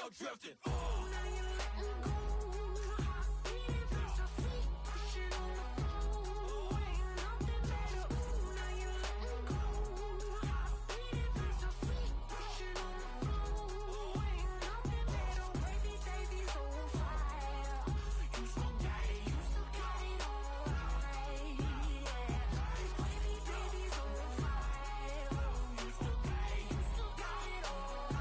now drifting. Now you're letting go. Beating past our feet, pushing on the floor. Ain't nothing better. Now you're letting go. Beating past our feet, pushing on the floor. Ain't nothing better. Wavy baby's on fire. You still got it, you still got it alright. Yeah. Wavy baby's on fire. You still got it, you still got it alright.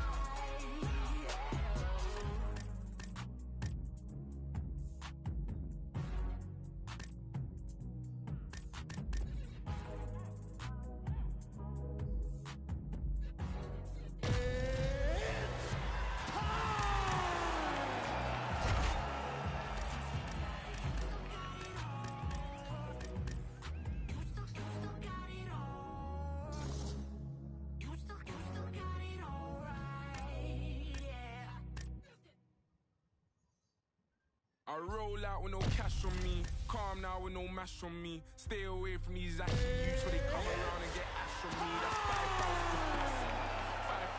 I roll out with no cash on me, calm now with no mash on me. Stay away from these ashy youths when they come around and get ash on me. That's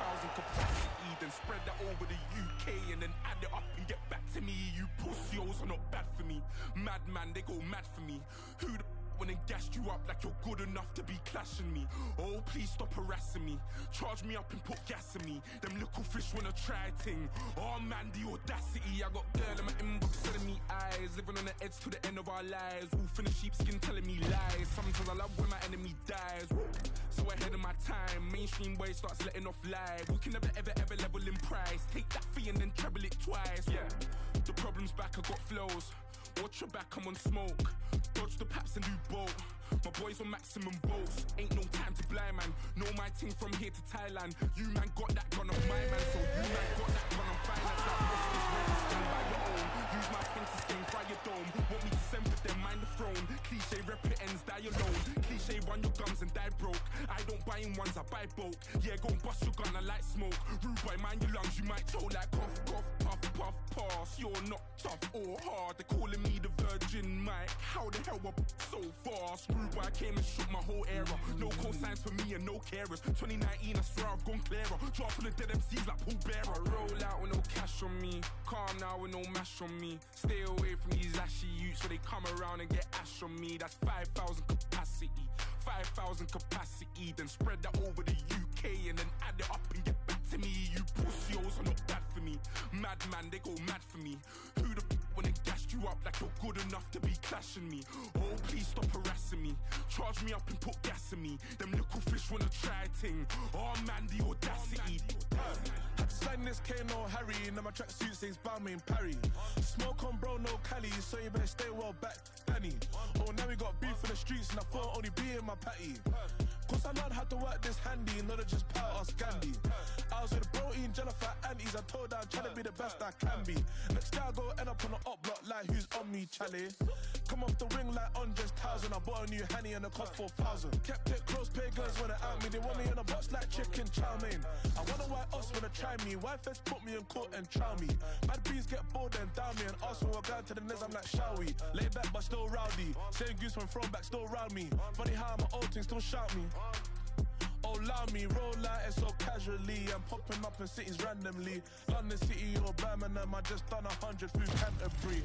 5,000 capacity, then spread that over the UK and then add it up and get back to me. You pussios are not bad for me. Madman, they go mad for me. Who the when they gassed you up like you're good enough to be clashing me? Oh, please stop harassing me. Charge me up and put gas in me. Them little fish wanna try ting. Oh man, the audacity. I got girl in my inbox telling me eyes. Living on the edge to the end of our lives. Wolf in the sheepskin telling me lies. Sometimes I love when my enemy dies. Woo. So ahead of my time. Mainstream boy starts letting off live. We can never ever level in price. Take that fee and then treble it twice. Yeah, the problem's back, I got flows. Watch your back, I'm on smoke. Dodge the paps and do both. My boys on maximum bolts. Ain't no time to blind man. Know my ting from here to Thailand. You man got that gun on my man, so you man got that gun on finance. Like Oscars, ready to skin by your own. Use my pen to skin, fry your dome. Want me to send for them, mind the throne. Cliche rep it ends, die alone. Cliche run your gums and die broke. I don't buy in ones, I buy bulk. Yeah, go and bust your gun, I like smoke. Rude boy, mind your lungs, you might choke like cough, cough, puff, puff, pass. You're not tough or hard. They're calling me the Virgin Mike. How the hell up so fast? Rude boy, I came and shook my whole era. No cosigns for me and no carers. 2019, I swear I've gone clearer. Drop full of dead MCs like Paul Bearer. I roll out with no cash on me, calm now with no mash on me. Stay away from these ashy youths so they come around and get ash on me. That's 5,000 capacity, 5,000 capacity. Then spread that over the UK and then add it up and get back to me. You pussios are not bad for me. Madman, they go mad for me. Who the when they gassed you up like you're good enough to be clashing me? Oh, please stop harassing me. Charge me up and put gas in me. Them little fish wanna try ting. Oh man, the audacity. Had to sign this K, no Harry. Now my tracksuit says Balmain Parry. Smoke on bro, no Cali, so you better stay well back, Danny. Oh, now we got beef in the streets and I thought only be in my patty. Cause I learned how to work this handy, not to just power us Gandhi. I was with bro eating Jennifer aunties. I told her I'm trying to be the best I can be. Next day I go end up on the up block like who's on me, Charlie. Come off the wing like Andres 1000. I bought a new Henny and it cost 4,000. Kept it close, pay girls when they out me. They want me in a box like chicken chow mein. I wonder why us wanna try me. Why feds put me in court and chow me? Bad bees get bored and down me. And ask when we're going to the nez, I'm like, shall we? Lay back but still rowdy. Same goose when thrown back, still round me. Funny how my old thing still shout me. Oh, allow me, roll out it so casually. I'm popping up in cities randomly. London City or Birmingham, I just done 100 through Canterbury.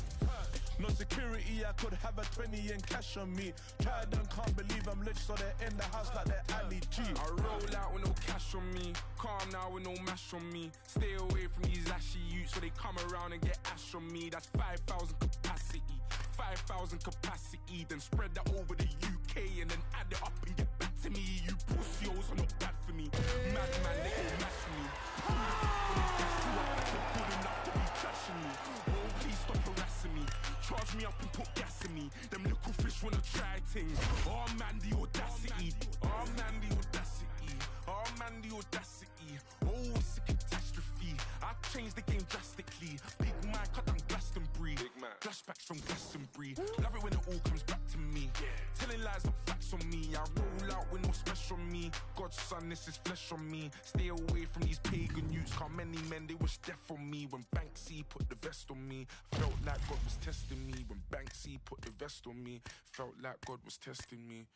No security, I could have a 20 in cash on me. Tried and can't believe I'm rich, so they're in the house like they're Ali G. I roll out with no cash on me, calm now with no mash on me. Stay away from these ashy youths, so they come around and get ash on me. That's 5,000 capacity, 5,000 capacity. Then spread that over the UK and then add it up and get back to me. You pussios are not bad for me. Madman, they all mad for me. Good enough to be trashing me. Oh, please stop harassing me. Charge me up and put gas in me. Them little fish wanna try things. Oh man, the audacity. Oh man, the audacity. Oh man, the audacity. Oh, it's a catastrophe. I changed the game drastically. Big Mike, cut down Glastonbury. Flashbacks from Glastonbury. Love it when it all comes back to me. Telling lies, not facts on me. I roll out with no special on me. God's son, this is flesh on me. Stay away from these pagan youths. Cause many men, they wish death on me. When Banksy put the vest on me, felt like God was testing me. When Banksy put the vest on me, felt like God was testing me.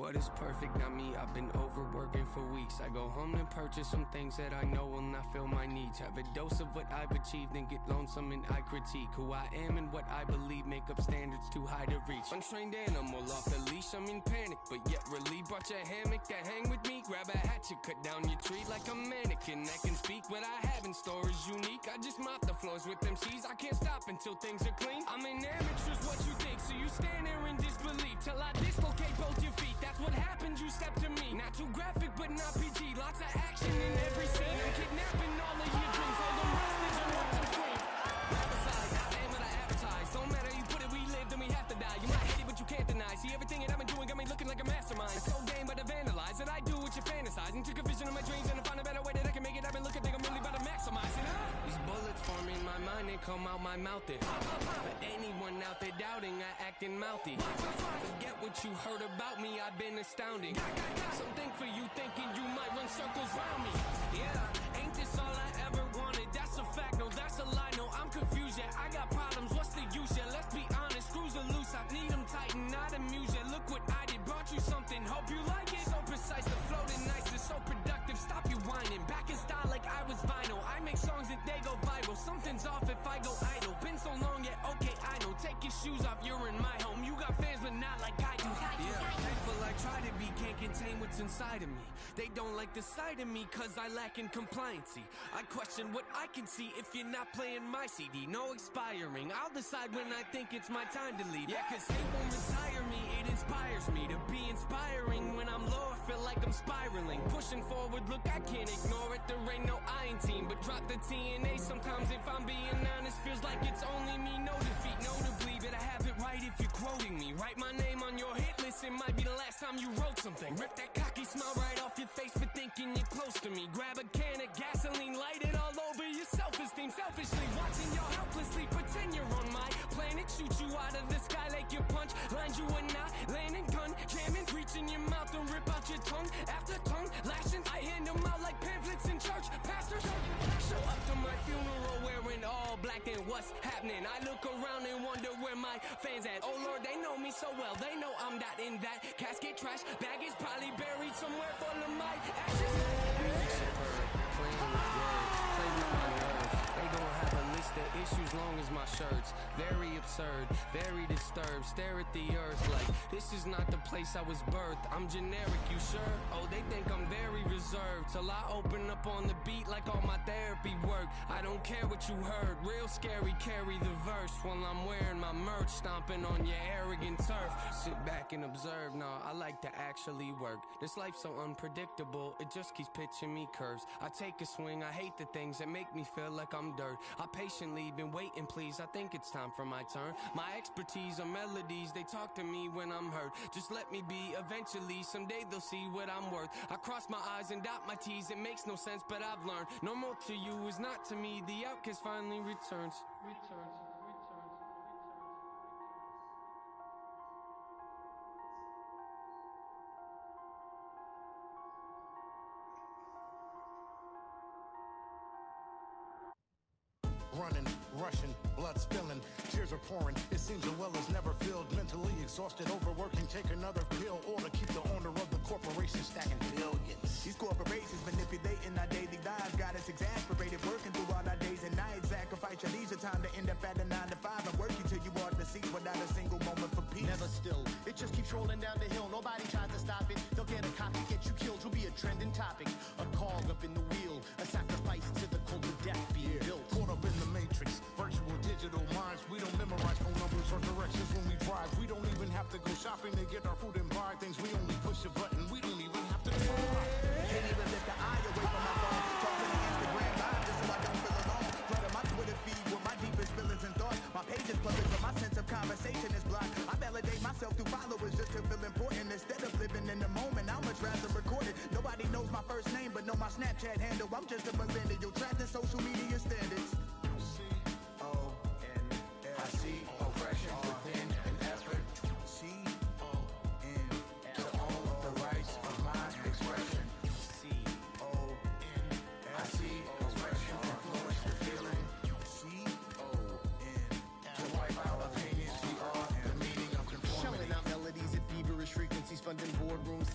What is perfect? Not me, I've been overworking for weeks. I go home and purchase some things that I know will not fill my needs. Have a dose of what I've achieved and get lonesome and I critique who I am and what I believe make up standards too high to reach. Untrained animal off the leash, I'm in panic, but yet relieved. Brought your hammock to hang with me, grab a hatchet, cut down your tree like a mannequin that can speak. What I have in store is unique. I just mop the floors with MCs. I can't stop until things are clean. I'm an amateur's what you think, so you stand there in disbelief till I dislocate both your feet. That's what happened, you step to me. Not too graphic, but not PG. Lots of action in every scene. I'm kidnapping all of your dreams. All them hostage and watch them scream. Rap aside, I am what I advertise. Don't matter, you put it, we live, then we have to die. You might hate it, but you can't deny. See, everything that I've been doing got me looking like a mastermind. It's so game, but I vandalize it. I do what you fantasize. And took a vision of my dreams and I find a better way that I can make it. I've been looking, think I'm really about to maximize it. These bullets form in my mind and come out my mouth. For anyone out there doubting, I acting mouthy. Forget what you heard about me, I've been astounding. Something for you thinking you might run circles round me. Yeah, ain't this all I ever wanted? That's a fact, no, that's a lie. No, I'm confused, yeah, I got problems, what's the use? Yeah, let's be honest, screws are loose, I need them tighten, not amuse. Yeah, look what I did, brought you something, hope you like it. So precise, the floating nice, it's so productive, stop you whining. Back in style like I was vinyl, I make songs that they go viral. Something's off if I go idle, been so long, yeah, okay, I know. Take your shoes off, you're in my home, you got fans but not like I do. Yeah, thankful I try to be, can't contain what's inside of me. They don't like the sight of me cause I lack in compliancy. I question what I can see if you're not playing my CD. No expiring, I'll decide when I think it's my time to leave. Yeah, cause they won't retire me, it inspires me to be inspiring. When I'm low, I feel like I'm spiraling. Pushing forward, look, I can't ignore it. There ain't no I in team, but drop the TNA. Sometimes if I'm being honest, feels like it's only me. No defeat, notably, but I have it right if you're quoting me. Write my name on your hit list, it might be the last time you wrote something. Rip that cocky smile right off your face for thinking you're close to me. Grab a can of gasoline, light it all over your self-esteem. Selfishly watching y'all helplessly pretend you're on my planet. Shoot you out of the sky like your punch lines you are not landing. Gun jamming, reach in your mouth and rip out your tongue. After tongue lashing, I hand them out like pamphlets in church. Pastor, show up to my funeral wearing all black and what's happening? I look around and wonder where my fans at. Oh Lord, they know me so well, they know I'm not in that casket. Trash bag is probably buried somewhere full of my ashes. Music superb, playing with words, play with my nerves. They gon' have a list of issues long as my shirts. Very absurd, very disturbed. Stare at the earth like this is not the place I was birthed. I'm generic, you sure? Oh, they think I'm very reserved till I open up on the beat like all my therapy work. I don't care what you heard, real scary. Carry the verse while I'm wearing my merch, stomping on your arrogant turf. Sit back and observe. Nah, I like to actually work. This life's so unpredictable, it just keeps pitching me curves. I take a swing, I hate the things that make me feel like I'm dirt. I patiently been waiting, please, I think it's time for my turn. My expertise are melodies, they talk to me when I'm hurt. Just let me be, eventually, someday they'll see what I'm worth. I cross my I's and dot my T's, it makes no sense, but I've learned normal to you is not to me. The outcast finally returns. Running, rushing, blood spilling, tears are pouring. It seems the well is never filled. Mentally exhausted, overworking, take another pill or to keep the owner of the corporation stacking billions. These corporations manipulating our daily lives, got us exasperated, working through all our days and nights. Sacrifice your leisure time to end up at a 9 to 5 and working till you are deceased without a single moment for peace. Never still, it just keeps rolling down the hill. Nobody tries to stop it. They'll get a copy, get you killed. You'll be a trending topic, a cog up in the wheel, a sacrifice to the cult of death being built. Caught up in the matrix, virtual digital minds. We don't memorize phone numbers or directions when we drive. We don't even have to go shopping to get our food and buy things. We only push a button. We don't even have to try. Can't even lift the eye away from my phone. Talking to Instagram live just so I don't feel alone. Flooding my Twitter feed with my deepest feelings and thoughts. My page is public, but my sense of conversation is blocked. I validate myself through followers just to feel important. Instead of living in the moment, I'd much rather record it. Nobody knows my first name, but know my Snapchat handle. I'm just a millennial trapped in social media standards. I see oppression within an effort. C-O-N to own the rights of my expression. C-O-N I see oppression influence the feeling. C-O-N to wipe out opinions. We are the meaning of conformity. Shelling out melodies at feverish frequencies, funding boardrooms,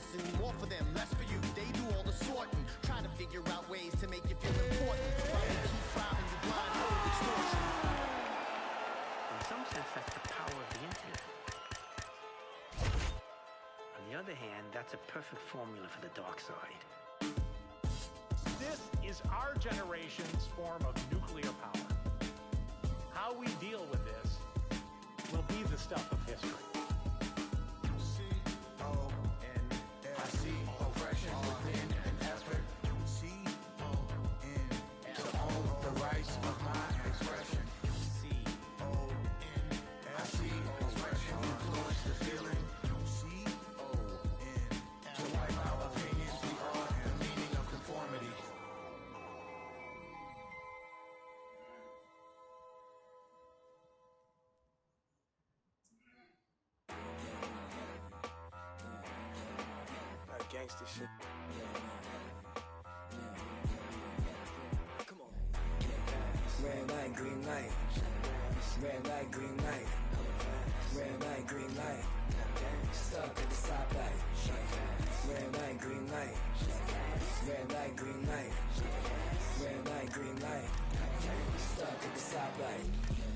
listen, more for them, less for you. They do all the sorting, try to figure out ways to make you feel important. While they keep robbing you blind, hold extortion. In some sense, that's the power of the internet. On the other hand, that's a perfect formula for the dark side. This is our generation's form of nuclear power. How we deal with this will be the stuff of history. C-O-N-S-C, oppression within an effort. C-O-N, to own the rights of my expression. C-O-N-S-C, oppression influence the feeling. C-O-N, to wipe out opinions, the art and meaning of conformity. Gangsta shit. Come on. Red light, green light. Red light, green light. Red light, green light. Stuck at the stoplight. Red light, green light. Red light, green light. Red light, green light. Stuck at the stoplight.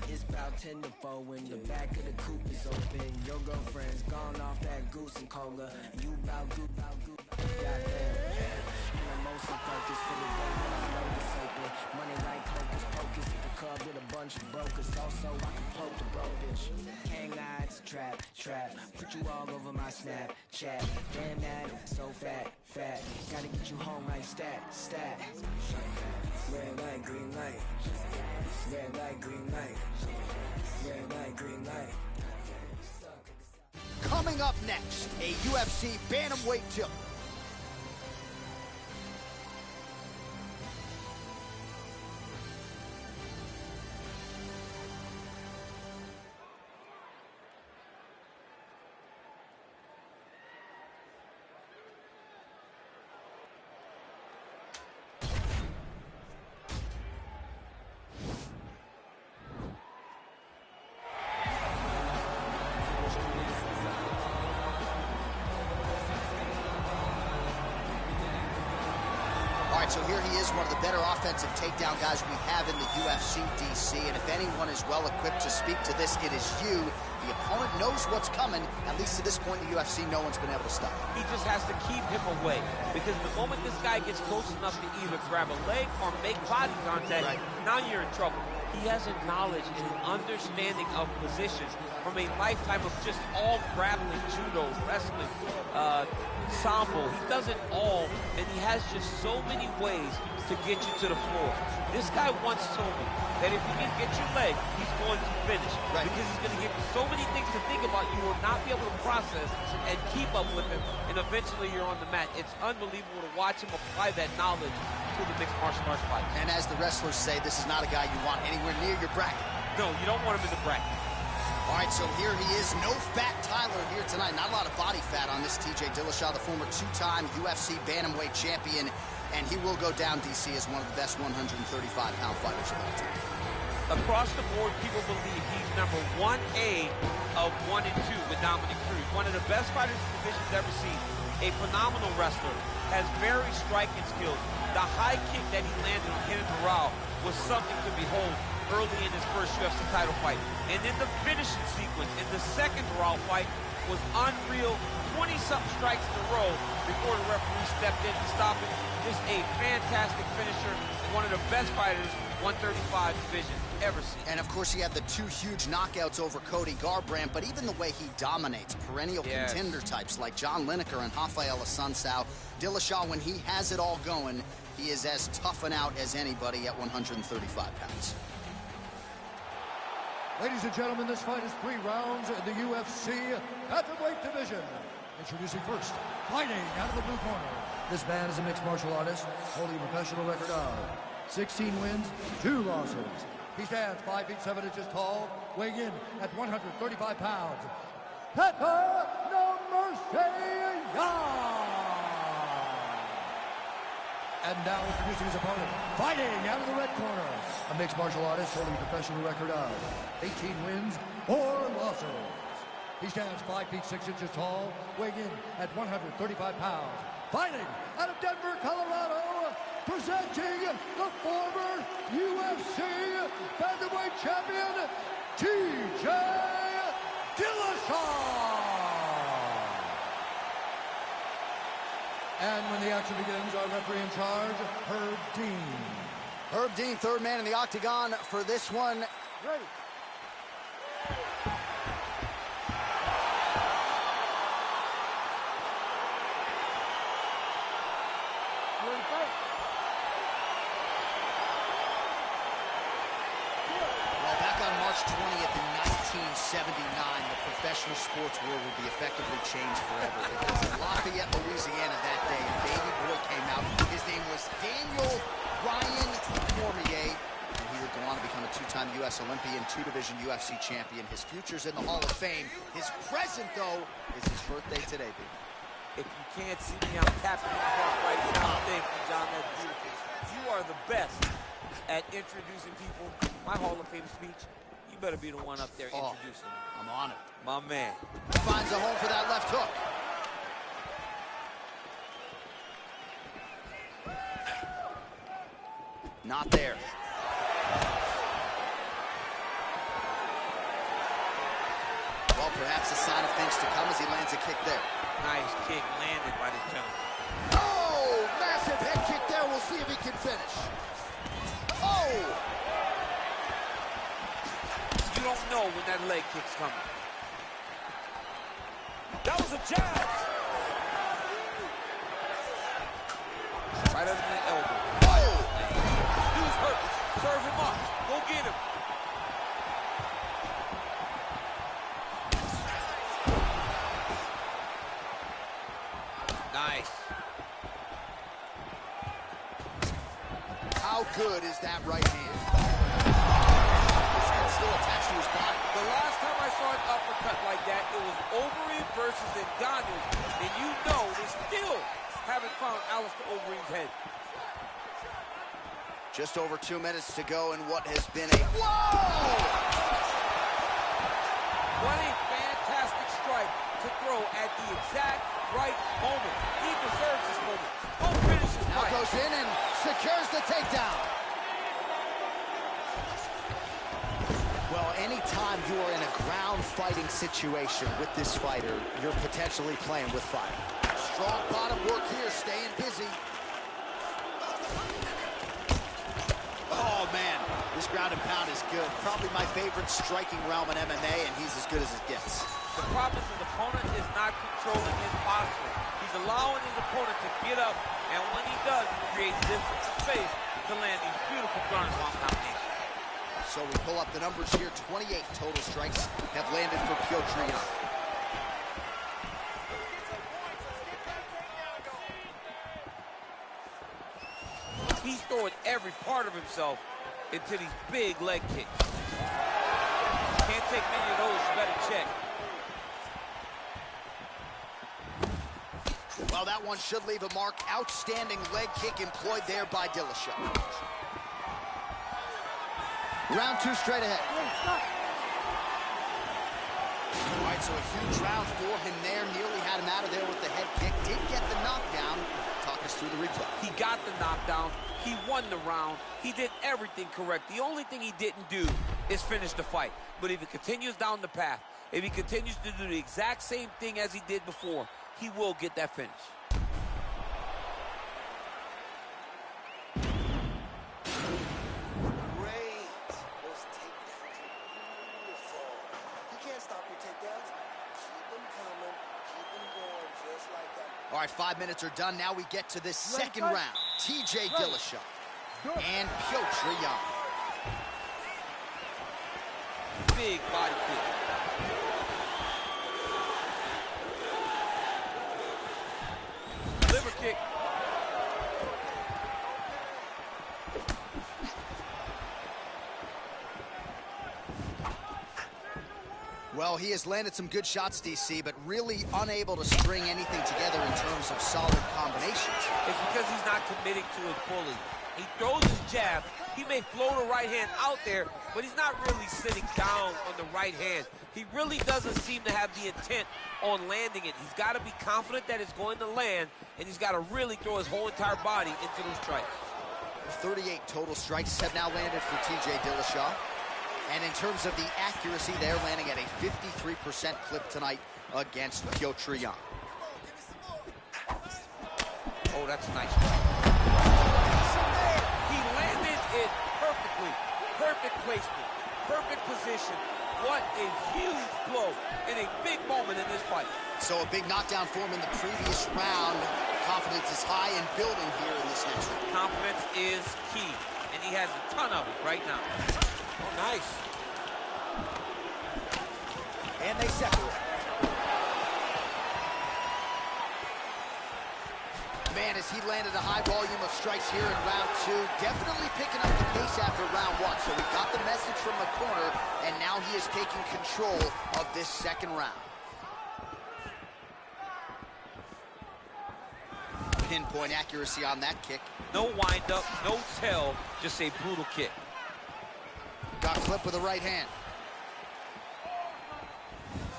It's about 10 to 4 when the back of the coupe is open. Your girlfriend's gone off that goose and cola. You bout goop. Goddamn. And I'm mostly focused for the day when I know this open. Money like hocus pocus. The club with a bunch of brokers. Also, I can poke the broke bitch. Hang lights, trap. Put you all over my Snapchat. Damn that, so fat. Gotta get you home like stat. Red light, green light. Red light, green light. Red light, green light. Coming up next, a UFC bantamweight tilt. So here he is, one of the better offensive takedown guys we have in the UFC, DC. And if anyone is well equipped to speak to this, it is you. The opponent knows what's coming. At least to this point in the UFC, no one's been able to stop him. He just has to keep him away. Because the moment this guy gets close enough to either grab a leg or make body contact, now you're in trouble. He has a knowledge and an understanding of positions from a lifetime of just all grappling, judo, wrestling, sambo. He does it all, and he has just so many ways to get you to the floor. This guy once told me that if he can get your leg, he's going to finish. Because he's going to give you so many things to think about, you will not be able to process and keep up with him, and eventually you're on the mat. It's unbelievable to watch him apply that knowledge to the mixed martial arts fight. And as the wrestlers say, this is not a guy you want anywhere near your bracket. No, you don't want him in the bracket. All right, so here he is, no fat Tyler here tonight. Not a lot of body fat on this TJ Dillashaw, the former two-time UFC bantamweight champion, and he will go down, DC, as one of the best 135-pound fighters of all time. Across the board, people believe he's number 1A of 1 and 2 with Dominic Cruz. One of the best fighters the division's ever seen. A phenomenal wrestler, has very striking skills. The high kick that he landed on Kenneth Morale was something to behold early in his first UFC title fight. And then the finishing sequence in the second Morale fight was unreal. 20-something strikes in a row before the referee stepped in to stop him. Just a fantastic finisher and one of the best fighters 135 division ever seen. And of course he had the 2 huge knockouts over Cody Garbrandt, but even the way he dominates perennial contender types like John Lineker and Rafael Assunção, Dillashaw, when he has it all going, he is as tough and out as anybody at 135 pounds. Ladies and gentlemen, this fight is 3 rounds in the UFC Bantamweight division. Introducing first, fighting out of the blue corner. This man is a mixed martial artist, holding a professional record of 16 wins, 2 losses. He stands 5 feet 7 inches tall, weighing in at 135 pounds. Petr Nurmagomedov. And now introducing his opponent, fighting out of the red corner. A mixed martial artist holding a professional record of 18 wins, 4 losses. He stands 5 feet 6 inches tall, weighing in at 135 pounds. Fighting out of Denver, Colorado, presenting the former UFC featherweight champion, TJ Dillashaw. And when the action begins, our referee in charge, Herb Dean. Herb Dean, third man in the octagon for this one. Ready. Well, back on March 20th in 1979, the professional sports world would be effectively changed forever. Because in Lafayette, Louisiana that day, a baby boy came out. His name was Daniel Ryan Cormier. And he would go on to become a two-time U.S. Olympian, two-division UFC champion. His future's in the Hall of Fame. His present, though, is his birthday today, baby. If you can't see me, I'm tapping my heart right now. Thank you, John. That's beautiful. You are the best at introducing people. My Hall of Fame speech, you better be the one up there introducing them. I'm on it. My man. Finds a home for that left hook. Not there. Well, perhaps a sign of things to come as he lands a kick there. Nice kick landed by the gentleman. Oh, massive head kick there. We'll see if he can finish. Oh! You don't know when that leg kick's coming. That was a jab. Right under the elbow. Oh! Dude's hurt. Serve him up. Go get him. Nice. How good is that right hand? His head's still attached to his body. The last time I saw an uppercut like that, it was Overeem versus Ngannou. And you know they still haven't found Alistair Overeem's head. Just over 2 minutes to go in what has been a... Whoa! What a fantastic strike to throw at the exact right moment. He deserves this moment. Go finish his Now fight. goes in and secures the takedown. Well, anytime you are in a ground fighting situation with this fighter, you're potentially playing with fire. Strong bottom work here, staying busy. Oh, man, this ground and pound is good. Probably my favorite striking realm in MMA, and he's as good as it gets. The problem is his opponent is not controlling his posture. He's allowing his opponent to get up, and when he does, he creates distance and space to land these beautiful ground and pound combinations. So we pull up the numbers here. 28 total strikes have landed for Piotr Jan. He's throwing every part of himself into these big leg kicks. Can't take many of those, you better check. Well, that one should leave a mark. Outstanding leg kick employed there by Dillashaw. Round 2 straight ahead. All right, so a huge round for him there. Nearly had him out of there with the head kick. Did get the knockdown. Talk us through the replay. He got the knockdown. He won the round. He did everything correct. The only thing he didn't do is finish the fight. But if he continues down the path, if he continues to do the exact same thing as he did before, he will get that finish. All right, 5 minutes are done. Now we get to this second round. TJ Dillashaw and Piotr Jan. Big body kick. Liver kick. Well, he has landed some good shots, DC, but really unable to string anything together in terms of solid combinations. It's because he's not committing to it fully. He throws his jab. He may float a right hand out there, but he's not really sitting down on the right hand. He really doesn't seem to have the intent on landing it. He's got to be confident that it's going to land, and he's got to really throw his whole entire body into those strikes. 38 total strikes have now landed for TJ Dillashaw. And in terms of the accuracy, they're landing at a 53% clip tonight against Petr Yan. Oh, that's a nice strike. He landed it perfectly. Perfect placement, perfect position. What a huge blow in a big moment in this fight. So a big knockdown for him in the previous round. Confidence is high and building here in this next round. Confidence is key, and he has a ton of it right now. Oh, nice. And they separate. Man, as he landed a high volume of strikes here in round 2, definitely picking up the pace after round 1. So we got the message from the corner, and now he is taking control of this second round. Pinpoint accuracy on that kick. No windup, no tell, just a brutal kick. Got clipped with the right hand.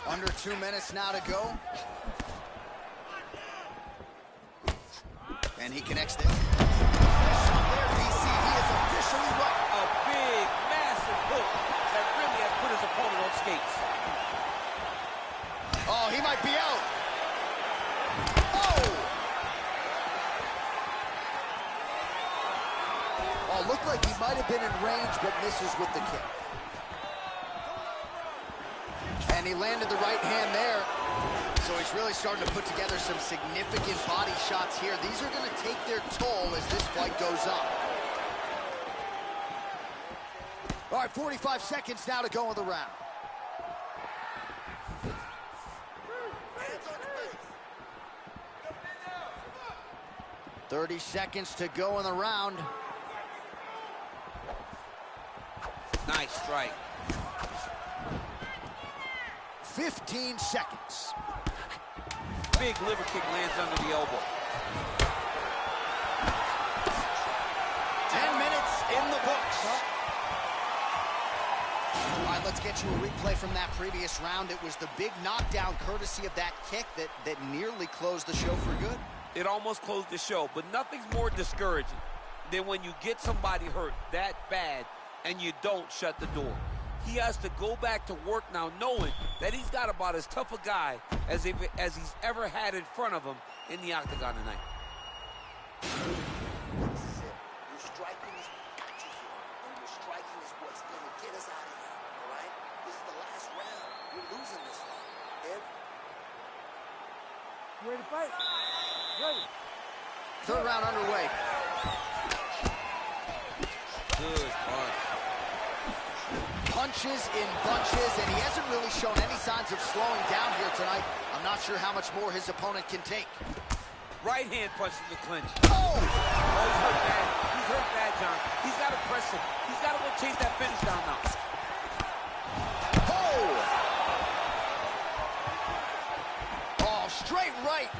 Under 2 minutes now to go. And he connects this. There, BC, he is officially right. A big, massive hook that really has put his opponent on skates. Oh, he might be out. Oh! Oh, looked like he might have been in range, but misses with the kick. And he landed the right hand there. So he's really starting to put together some significant body shots here. These are going to take their toll as this fight goes on. All right, 45 seconds now to go in the round. "30 seconds to go in the round." Nice strike. 15 seconds. Big liver kick lands under the elbow. 10 minutes in the books. All right, let's get you a replay from that previous round. It was the big knockdown courtesy of that kick that nearly closed the show for good. It almost closed the show, but nothing's more discouraging than when you get somebody hurt that bad and you don't shut the door. He has to go back to work now knowing that he's got about as tough a guy as he's ever had in front of him in the octagon tonight. This is it. Your striking is got you here. And your striking is what's going to get us out of here. All right? This is the last round. You're losing this one. You ready to fight? Ready. Third round underway. Good punch. Punches in bunches, and he hasn't really shown any signs of slowing down here tonight. I'm not sure how much more his opponent can take. Right hand punch in the clinch. Oh! Oh, he's hurt bad. He's hurt bad, John. He's got to press him. He's got to go chase that finish down now. Oh, straight right.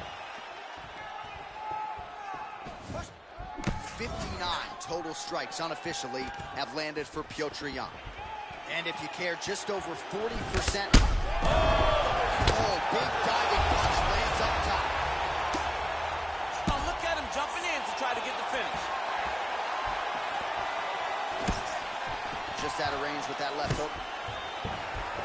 59 total strikes unofficially have landed for Petr Yan. And if you care, just over 40%. Oh, big diving punch lands up top. Oh, look at him jumping in to try to get the finish. Just out of range with that left hook.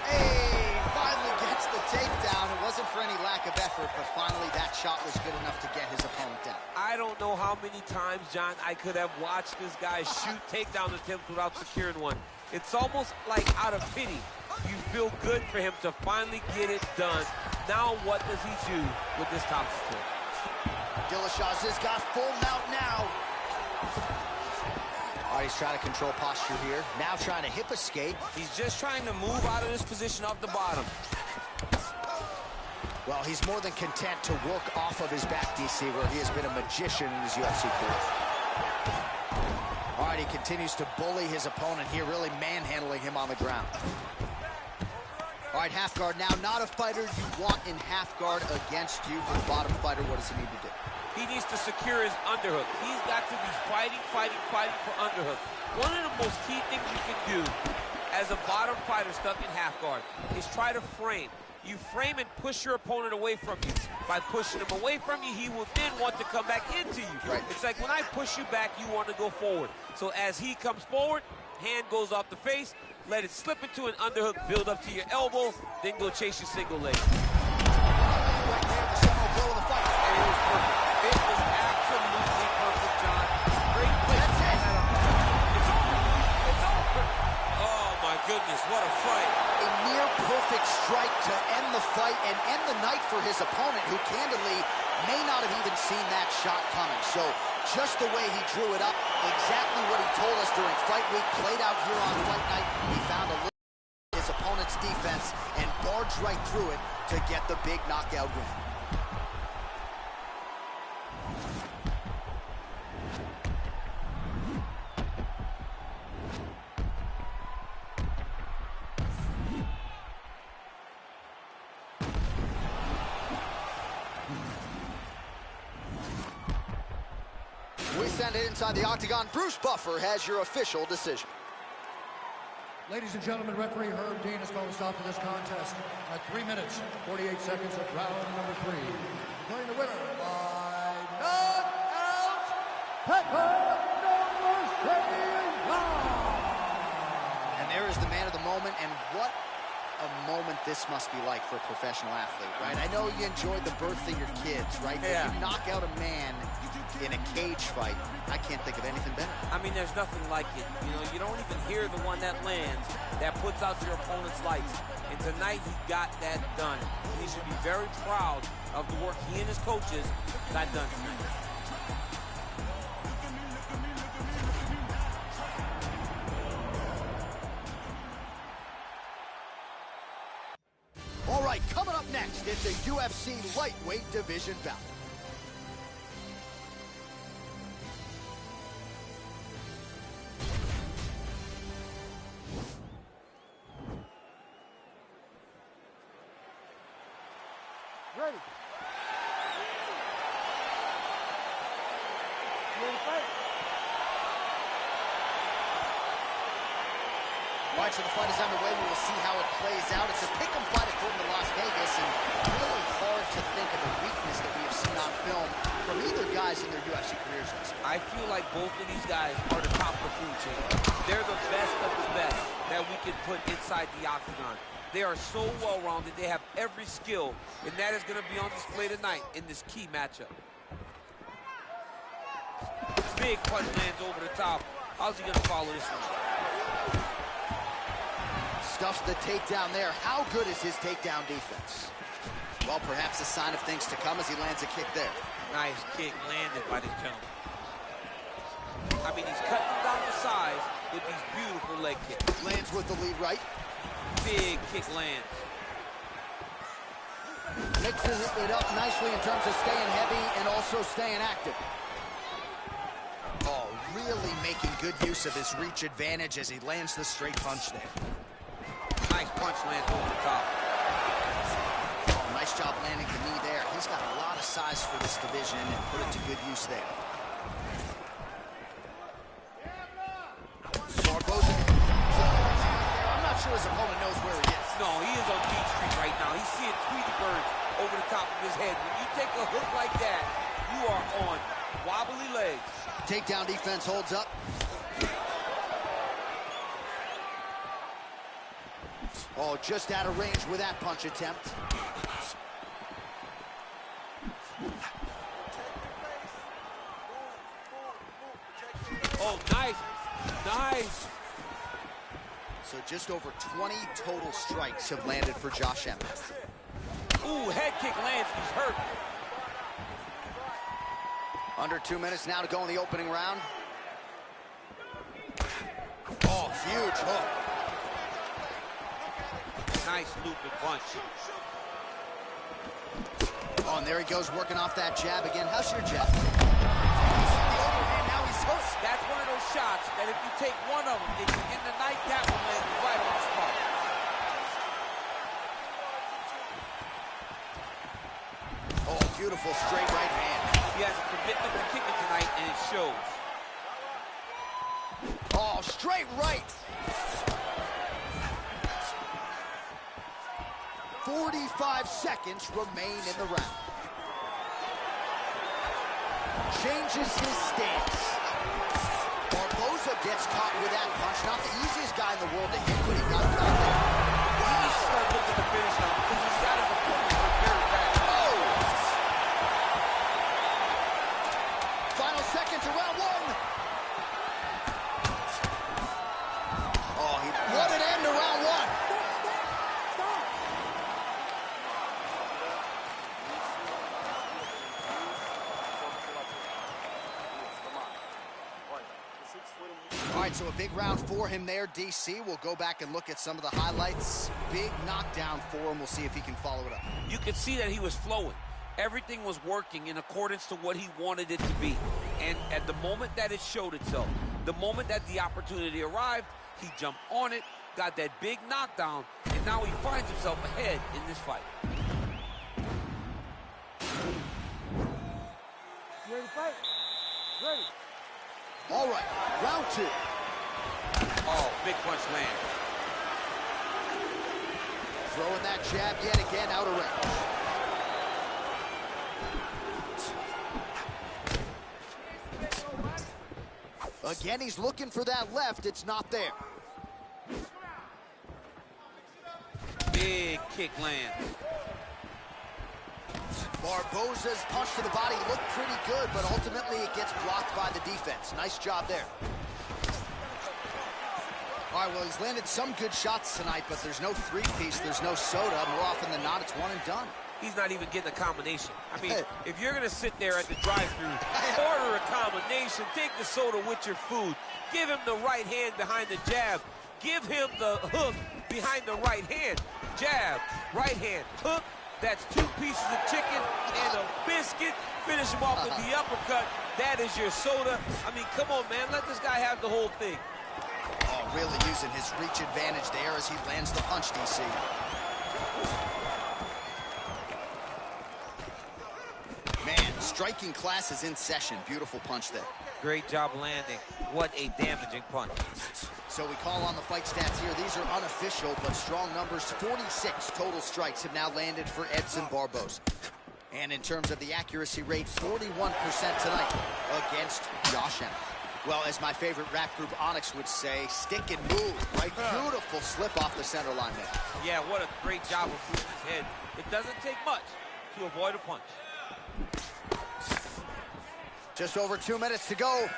Hey, finally gets the takedown. It wasn't for any lack of effort, but finally that shot was good enough to get his opponent down. I don't know how many times, John, I could have watched this guy shoot takedown attempts without securing one. It's almost like out of pity. You feel good for him to finally get it done. Now what does he do with this top split? Dillashaw's has got full mount now. All right, he's trying to control posture here. Now trying to hip escape. He's just trying to move out of this position off the bottom. Well, he's more than content to work off of his back, DC, where he has been a magician in his UFC career. All right, he continues to bully his opponent here, really manhandling him on the ground. All right, half guard now. Not a fighter you want in half guard against you. For the bottom fighter, what does he need to do? He needs to secure his underhook. He's got to be fighting for underhook. One of the most key things you can do as a bottom fighter stuck in half guard is try to frame. You frame and push your opponent away from you. By pushing him away from you, he will then want to come back into you. Right. It's like when I push you back, you want to go forward. So as he comes forward, hand goes off the face, let it slip into an underhook, build up to your elbow, then go chase your single leg. Right there, the central blow of the fight. It was perfect. It was absolutely perfect, John. Great play. That's it. It's over. It's over. Oh, my goodness, what a fight. A near perfect strike to end the fight and end the night for his opponent, who candidly may not have even seen that shot coming. So just the way he drew it up, exactly what he told us during fight week, played out here on fight night. He found a little his opponent's defense and barged right through it to get the big knockout win. We send it inside the octagon. Bruce Buffer has your official decision. Ladies and gentlemen, referee Herb Dean has called a stop to this contest at 3 minutes, 48 seconds of round number 3. Declaring the winner by knockout, Pepper And there is the man of the moment, and what a moment this must be like for a professional athlete, right? I know you enjoyed the birth of your kids, right? Yeah. But you knock out a man in a cage fight, I can't think of anything better. I mean, there's nothing like it. You know, you don't even hear the one that lands, that puts out your opponent's lights. And tonight, he got that done. He should be very proud of the work he and his coaches got done tonight. All right, coming up next, it's a UFC lightweight division bout. Ready. You ready to fight? All right, so the fight is underway. We will see how it plays out. It's a pick-em fight according to Las Vegas, and really hard to think of a weakness that we have seen on film from either guys in their UFC careers. I feel like both of these guys are the top of the food chain. They're the best of the best that we can put inside the octagon. They are so well-rounded. They have every skill, and that is going to be on display tonight in this key matchup. Big punch lands over the top. How's he going to follow this one? Stuffs the takedown there. How good is his takedown defense? Well, perhaps a sign of things to come as he lands a kick there. Nice kick landed by this gentleman. I mean, he's cutting down the size with these beautiful leg kicks. Lands with the lead right. Big kick lands. Mixes it up nicely in terms of staying heavy and also staying active. Oh, really making good use of his reach advantage as he lands the straight punch there. Nice punch lands over the top. Oh, nice job landing the knee there. He's got a lot of size for this division and put it to good use there. Barboza. I'm not sure his opponent knows where he is. No, he is on Beach Street right now. He's seeing Tweety Bird over the top of his head. When you take a hook like that, you are on wobbly legs. Takedown defense holds up. Oh, just out of range with that punch attempt. Oh, nice. Nice. So just over 20 total strikes have landed for Josh Emmett. Ooh, head kick lands. He's hurt. Under 2 minutes now to go in the opening round. Oh, huge hook. Nice looping punch. Oh, and there he goes, working off that jab again. How's your jab? Now he's hurt. That's one of those shots that if you take one of them, if you're in the nightcap, will land right on the spot. Oh, beautiful straight right hand. He has a commitment to kicking tonight, and it shows. Oh, straight right. 45 seconds remain in the round. Changes his stance. Barboza gets caught with that punch. Not the easiest guy in the world to hit, but he got caught there. He needs to start looking to finish now because he's got his opponent hurt very bad. Oh! Final seconds of round one. Oh, what an end to round one. All right, so a big round for him there, DC. We'll go back and look at some of the highlights. Big knockdown for him. We'll see if he can follow it up. You could see that he was flowing. Everything was working in accordance to what he wanted it to be. And at the moment that it showed itself, the moment that the opportunity arrived, he jumped on it, got that big knockdown, and now he finds himself ahead in this fight. You ready to fight? Ready. All right, round two. Oh, big punch land. Throwing that jab yet again out of range. Again, he's looking for that left. It's not there. Big kick lands. Barboza's punch to the body looked pretty good, but ultimately it gets blocked by the defense. Nice job there. All right, well, he's landed some good shots tonight, but there's no three-piece, there's no soda. More often than not, it's one and done. He's not even getting a combination. I mean, if you're going to sit there at the drive-thru, order a combination, take the soda with your food, give him the right hand behind the jab, give him the hook behind the right hand. Jab, right hand, hook. That's 2 pieces of chicken and a biscuit. Finish him off with the uppercut. That is your soda. I mean, come on, man. Let this guy have the whole thing. Oh, really using his reach advantage there as he lands the punch, DC. Man, striking class is in session. Beautiful punch there. Great job landing. What a damaging punch. So we call on the fight stats here. These are unofficial, but strong numbers. 46 total strikes have now landed for Edson Barboza. And in terms of the accuracy rate, 41% tonight against Josh Emmett. Well, as my favorite rap group Onyx would say, stick and move, right? Beautiful slip off the center line there. Yeah, what a great job of moving his head. It doesn't take much to avoid a punch. Just over 2 minutes to go.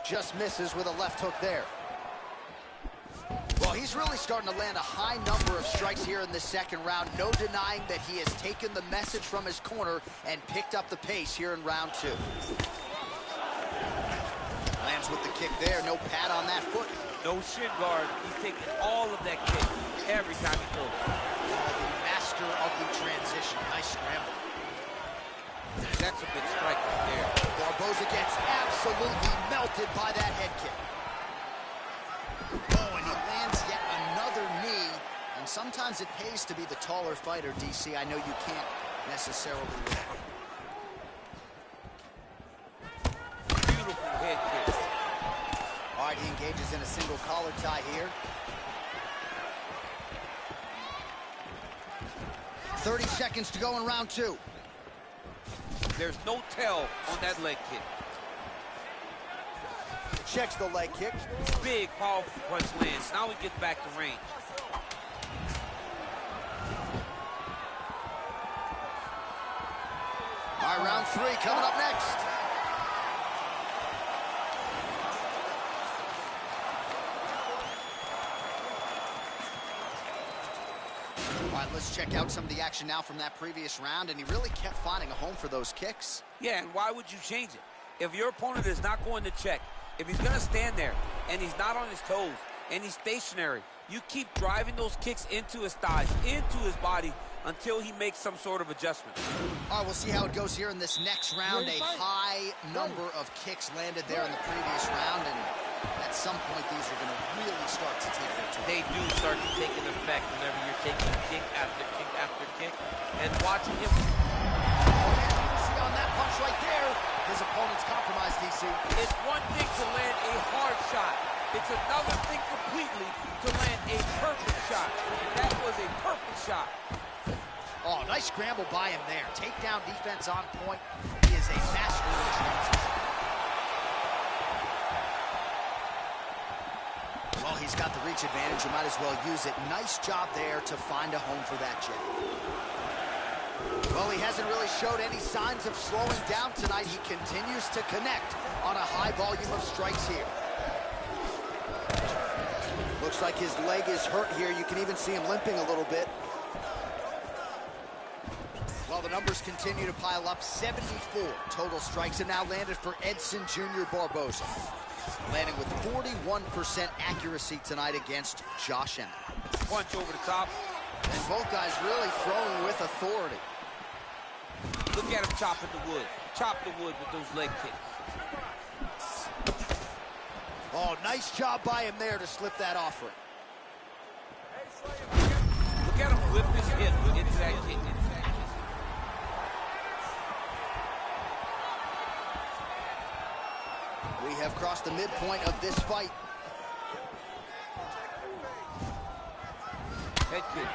Just misses with a left hook there. Well, he's really starting to land a high number of strikes here in the second round. No denying that he has taken the message from his corner and picked up the pace here in round two. Lands with the kick there. No pad on that foot. No shin guard. He's taking all of that kick every time he throws it. The master of the transition. Nice scramble. That's a big strike right there. Barboza gets absolutely melted by that head kick. Oh, and he lands yet another knee. And sometimes it pays to be the taller fighter, DC. I know you can't necessarily win. Beautiful head kick. All right, he engages in a single collar tie here. 30 seconds to go in round two. There's no tell on that leg kick. Checks the leg kick. Big, powerful punch lands. Now he gets back to range. All right, round three coming up next. All right, let's check out some of the action now from that previous round, and he really kept finding a home for those kicks. Yeah, and why would you change it? If your opponent is not going to check, if he's going to stand there and he's not on his toes and he's stationary, you keep driving those kicks into his thighs, into his body, until he makes some sort of adjustment. All right, we'll see how it goes here in this next round. A high number of kicks landed there in the previous round, and at some point, these are going to really start to take their toll. They do start to take an effect whenever you're taking kick after kick after kick. And watching him... See on that punch right there, his opponent's compromised, DC. It's one thing to land a hard shot. It's another thing completely to land a perfect shot. And that was a perfect shot. Oh, nice scramble by him there. Takedown defense on point. He is a master in transition. Well, he's got the reach advantage. You might as well use it. Nice job there to find a home for that jab. Well, he hasn't really showed any signs of slowing down tonight. He continues to connect on a high volume of strikes here. Looks like his leg is hurt here. You can even see him limping a little bit. Well, the numbers continue to pile up. 74 total strikes have now landed for Edson Jr. Barboza. Landing with 41% accuracy tonight against Josh Emmett. Punch over the top. And both guys really throwing with authority. Look at him chopping the wood. Chop the wood with those leg kicks. Oh, nice job by him there to slip that offering. Look at him whip his hip into that kick. We have crossed the midpoint of this fight. Head kick.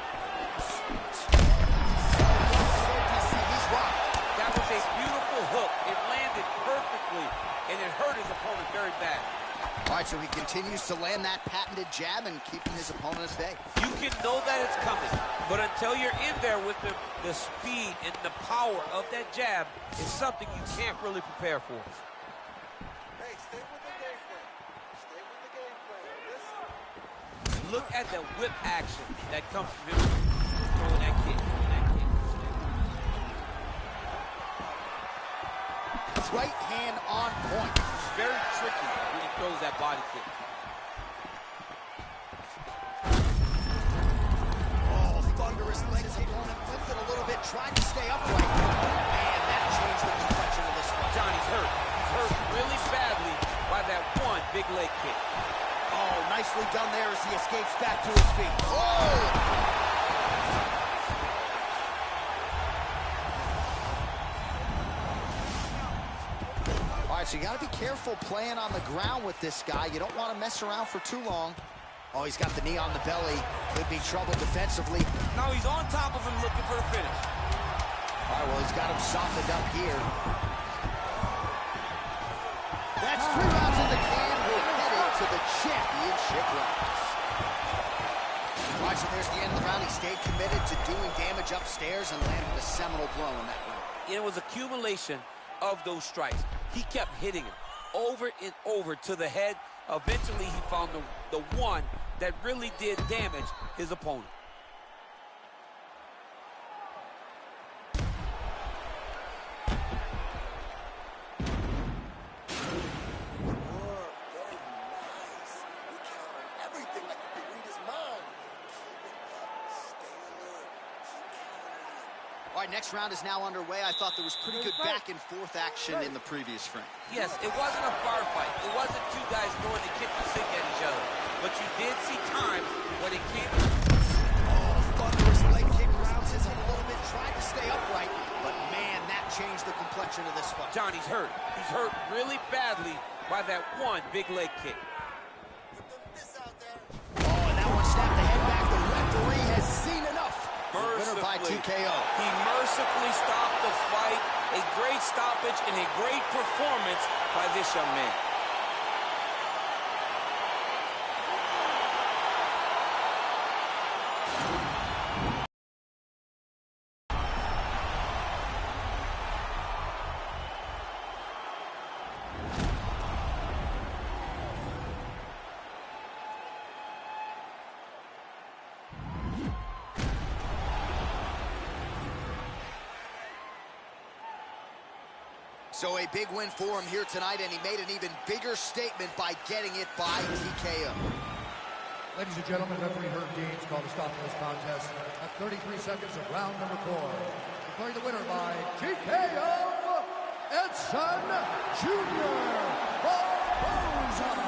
That was a beautiful hook. It landed perfectly, and it hurt his opponent very bad. All right, so he continues to land that patented jab and keeping his opponent at bay. You can know that it's coming, but until you're in there with him, the speed and the power of that jab is something you can't really prepare for. Hey, stay with the game plan. Stay with the game plan. Listen. Look at the whip action that comes from him throwing that kick. Right hand on point. It's very tricky when he throws that body kick. Oh, thunderous leg kick on him. Flipped it a little bit, tried to stay upright. And that changed the complexion of this fight. Johnny's hurt. He's hurt really badly by that one big leg kick. Oh, nicely done there as he escapes back to his feet. Oh! So you got to be careful playing on the ground with this guy. You don't want to mess around for too long. Oh, he's got the knee on the belly. Could be trouble defensively. Now he's on top of him looking for the finish. All right, well, he's got him softened up here. That's 3 rounds in the can. We're headed to the championship rounds. All right, so there's the end of the round. He stayed committed to doing damage upstairs and landed a seminal blow in that round. It was accumulation of those strikes. He kept hitting him over and over to the head. Eventually, he found the one that really did damage his opponent. All right, next round is now underway. I thought there was pretty good back and forth action in the previous frame. Yes, it wasn't a firefight. It wasn't two guys throwing the kitchen sink at each other. But you did see times when it came. Oh, thunderous leg kick rounds his up a little bit, tried to stay upright. But man, that changed the complexion of this fight. Johnny's hurt. He's hurt really badly by that one big leg kick. Oh, and that one snapped the head back. The referee has seen enough. Winner by TKO. He mercifully stopped the fight. A great stoppage and a great performance by this young man. So a big win for him here tonight, and he made an even bigger statement by getting it by TKO. Ladies and gentlemen, referee Herb Deans called a stop to this contest at 33 seconds of round number 4. Declaring the winner by TKO, Edson Jr. Barboza.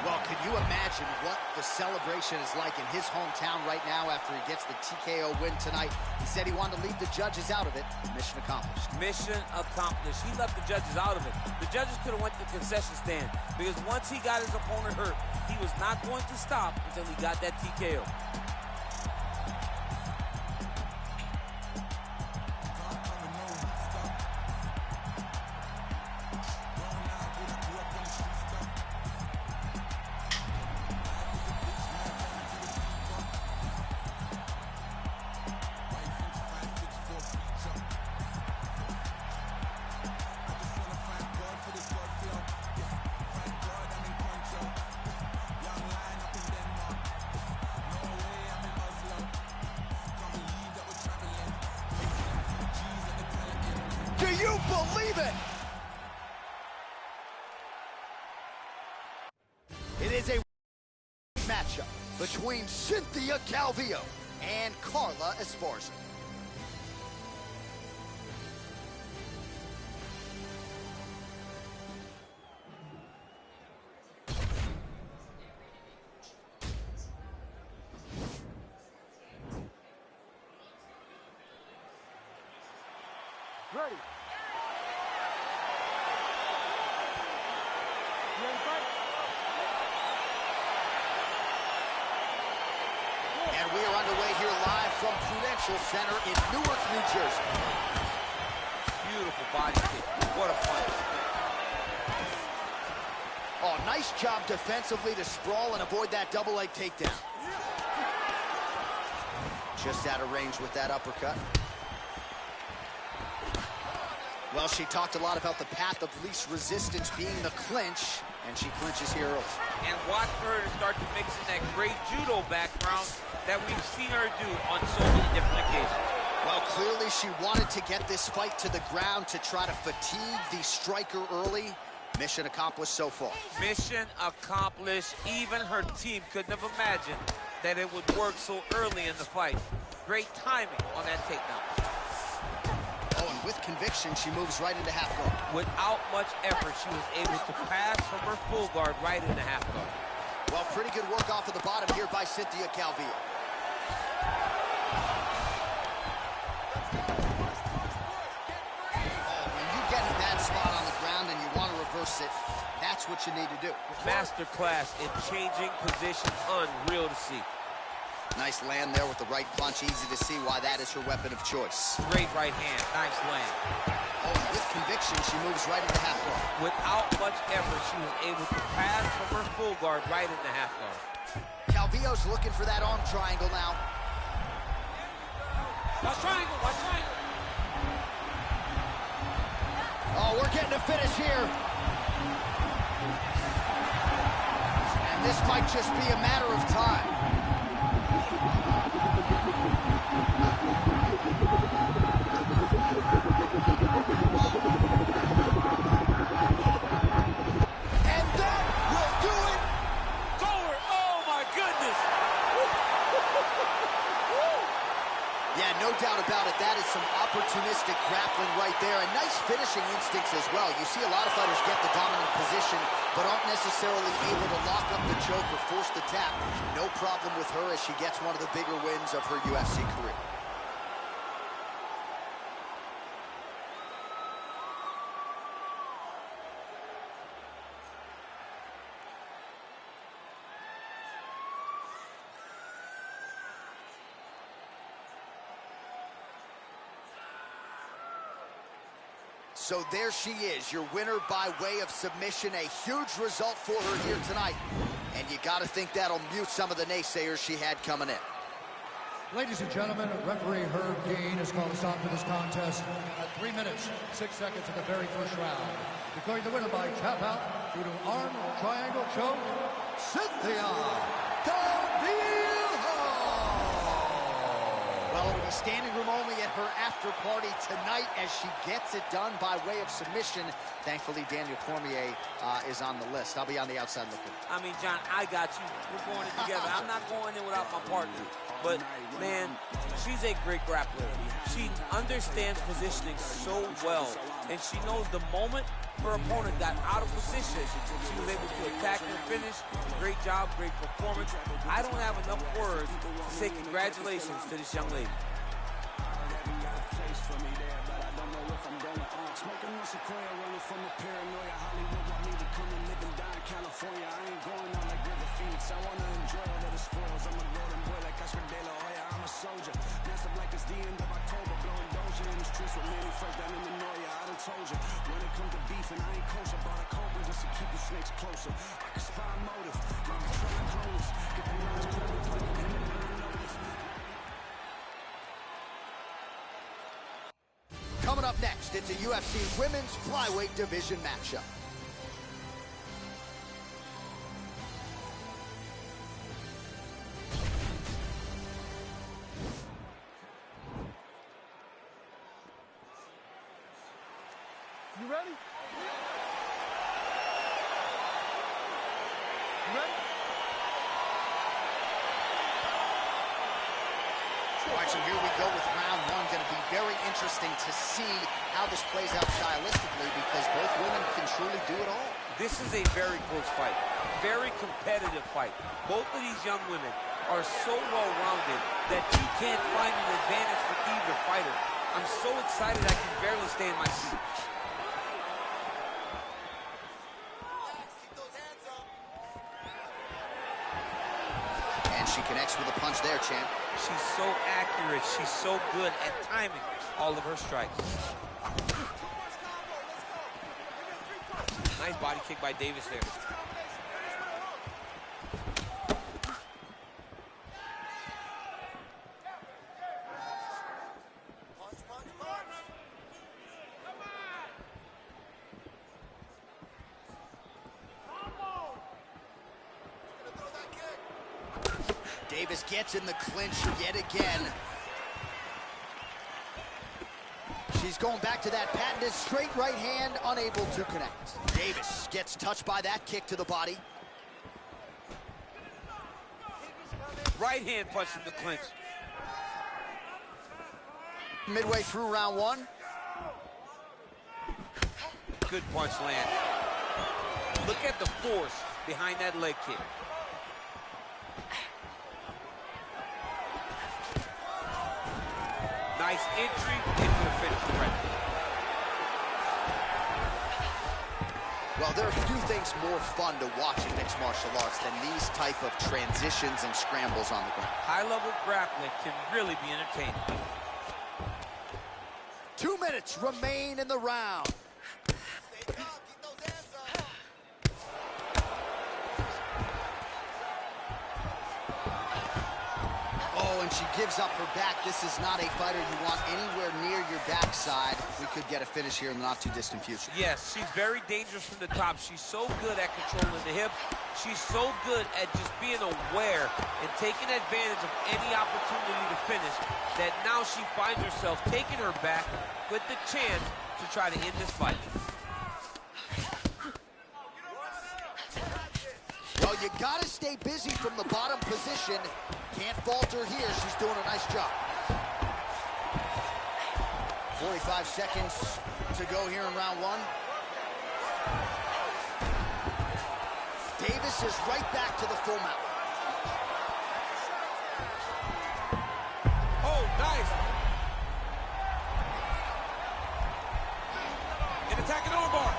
Well, can you imagine what the celebration is like in his hometown right now after he gets the TKO win tonight? He said he wanted to leave the judges out of it. Mission accomplished. Mission accomplished. He left the judges out of it. The judges could have went to the concession stand because once he got his opponent hurt, he was not going to stop until he got that TKO. Do you believe it? It is a matchup between Cynthia Calvillo and Carla Esparza. Ready. And we are underway here live from Prudential Center in Newark, New Jersey. Beautiful body kick. What a punch. Oh, nice job defensively to sprawl and avoid that double leg takedown. Just out of range with that uppercut. Well, she talked a lot about the path of least resistance being the clinch, and she clinches here early. And watch for her to start to mix in that great judo background that we've seen her do on so many different occasions. Well, clearly she wanted to get this fight to the ground to try to fatigue the striker early. Mission accomplished so far. Mission accomplished. Even her team couldn't have imagined that it would work so early in the fight. Great timing on that takedown. Oh, and with conviction, she moves right into half guard. Without much effort, she was able to pass from her full guard right into half guard. Well, pretty good work off of the bottom here by Cynthia Calvillo. Oh, when you get in that spot on the ground and you want to reverse it, that's what you need to do. Masterclass in changing positions, unreal to see. Nice land there with the right punch. Easy to see why that is her weapon of choice. Great right hand. Nice land. Oh, and with conviction, she moves right into half guard. Without much effort, she was able to pass from her full guard right into half guard. Calvillo's looking for that arm triangle now. Watch triangle, watch triangle. Oh, we're getting a finish here. And this might just be a matter of time. And that will do it. Forward. Oh my goodness. Yeah, no doubt about it. That is some opportunistic grappling right there, and nice finishing instincts as well. You see a lot of fighters get the dominant position, but aren't necessarily able to lock up the choke or force the tap. No problem with her as she gets one of the bigger wins of her UFC career. So there she is, your winner by way of submission. A huge result for her here tonight. And you got to think that'll mute some of the naysayers she had coming in. Ladies and gentlemen, referee Herb Dean has called a stop to this contest at 3 minutes, 6 seconds of the very first round. Declaring the winner by tap out due to arm triangle choke, Cynthia Calvillo. Well, it'll be Standing room only at her after party tonight as she gets it done by way of submission. Thankfully, Daniel Cormier is on the list. I'll be on the outside looking. I mean, John, I got you. We're going in together. I'm not going in without my partner. But, man, she's a great grappler. She understands positioning so well. And she knows the moment her opponent got out of position, she was able to attack and finish. Great job, great performance. I don't have enough words to say congratulations to this young lady. Smoking on Sequoia, running from a paranoia. Hollywood want me to come and live and die in California. I ain't going out like River Phoenix. I wanna enjoy all of the spoils. I'm a golden boy like Oscar De La Hoya. I'm a soldier. Massive like it's the end of October. Blowing Doja in the streets with Manny Fresh down in the Noya. I done told you. When it comes to beef and I ain't kosher, bought a cobra just to keep the snakes closer. I can spy motive. Like a try clothes. Get the lines clear. Put it in the notice. Coming up next, it's a UFC Women's Flyweight Division matchup. You ready? You ready? All right, so here we go with round one. Going to be very interesting to see how this plays out stylistically because both women can truly do it all. This is a very close fight, very competitive fight. Both of these young women are so well-rounded that you can't find an advantage for either fighter. I'm so excited I can barely stay in my seat. And she connects with a punch there, champ. She's so accurate. She's so good at timing all of her strikes. Nice body kick by Davis there. Davis gets in the clinch yet again. She's going back to that patented straight right hand, unable to connect. Davis gets touched by that kick to the body. Right hand punch in the clinch. Midway through round one. Good punch land. Look at the force behind that leg kick. Nice entry into the finish right. Well, there are few things more fun to watch in mixed martial arts than these type of transitions and scrambles on the ground. High-level grappling can really be entertaining. 2 minutes remain in the round. Oh, and she gives up her back. This is not a fighter you want anywhere near your backside. We could get a finish here in the not-too-distant future. Yes, she's very dangerous from the top. She's so good at controlling the hip. She's so good at just being aware and taking advantage of any opportunity to finish that now she finds herself taking her back with the chance to try to end this fight. Well, you gotta stay busy from the bottom position. Can't falter here. She's doing a nice job. 45 seconds to go here in round one. Davis is right back to the full mount. Oh, nice. An attacking armbar.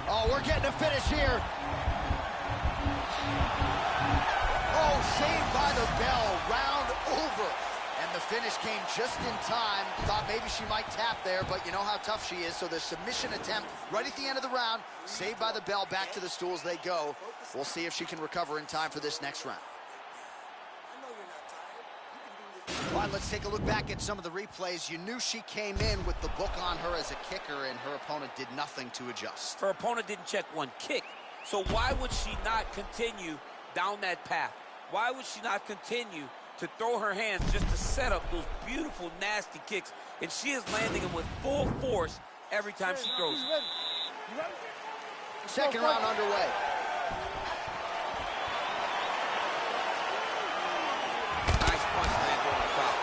Oh, we're getting a finish here. Oh, saved by the bell. Round over. And the finish came just in time. Thought maybe she might tap there, but you know how tough she is. So the submission attempt right at the end of the round, saved by the bell, back to the stools they go. We'll see if she can recover in time for this next round. All right, let's take a look back at some of the replays. You knew she came in with the book on her as a kicker, and her opponent did nothing to adjust. Her opponent didn't check one kick, so why would she not continue down that path? Why would she not continue to throw her hands just to set up those beautiful, nasty kicks? And she is landing them with full force every time she throws them. Second round underway. Nice punch landed on the top.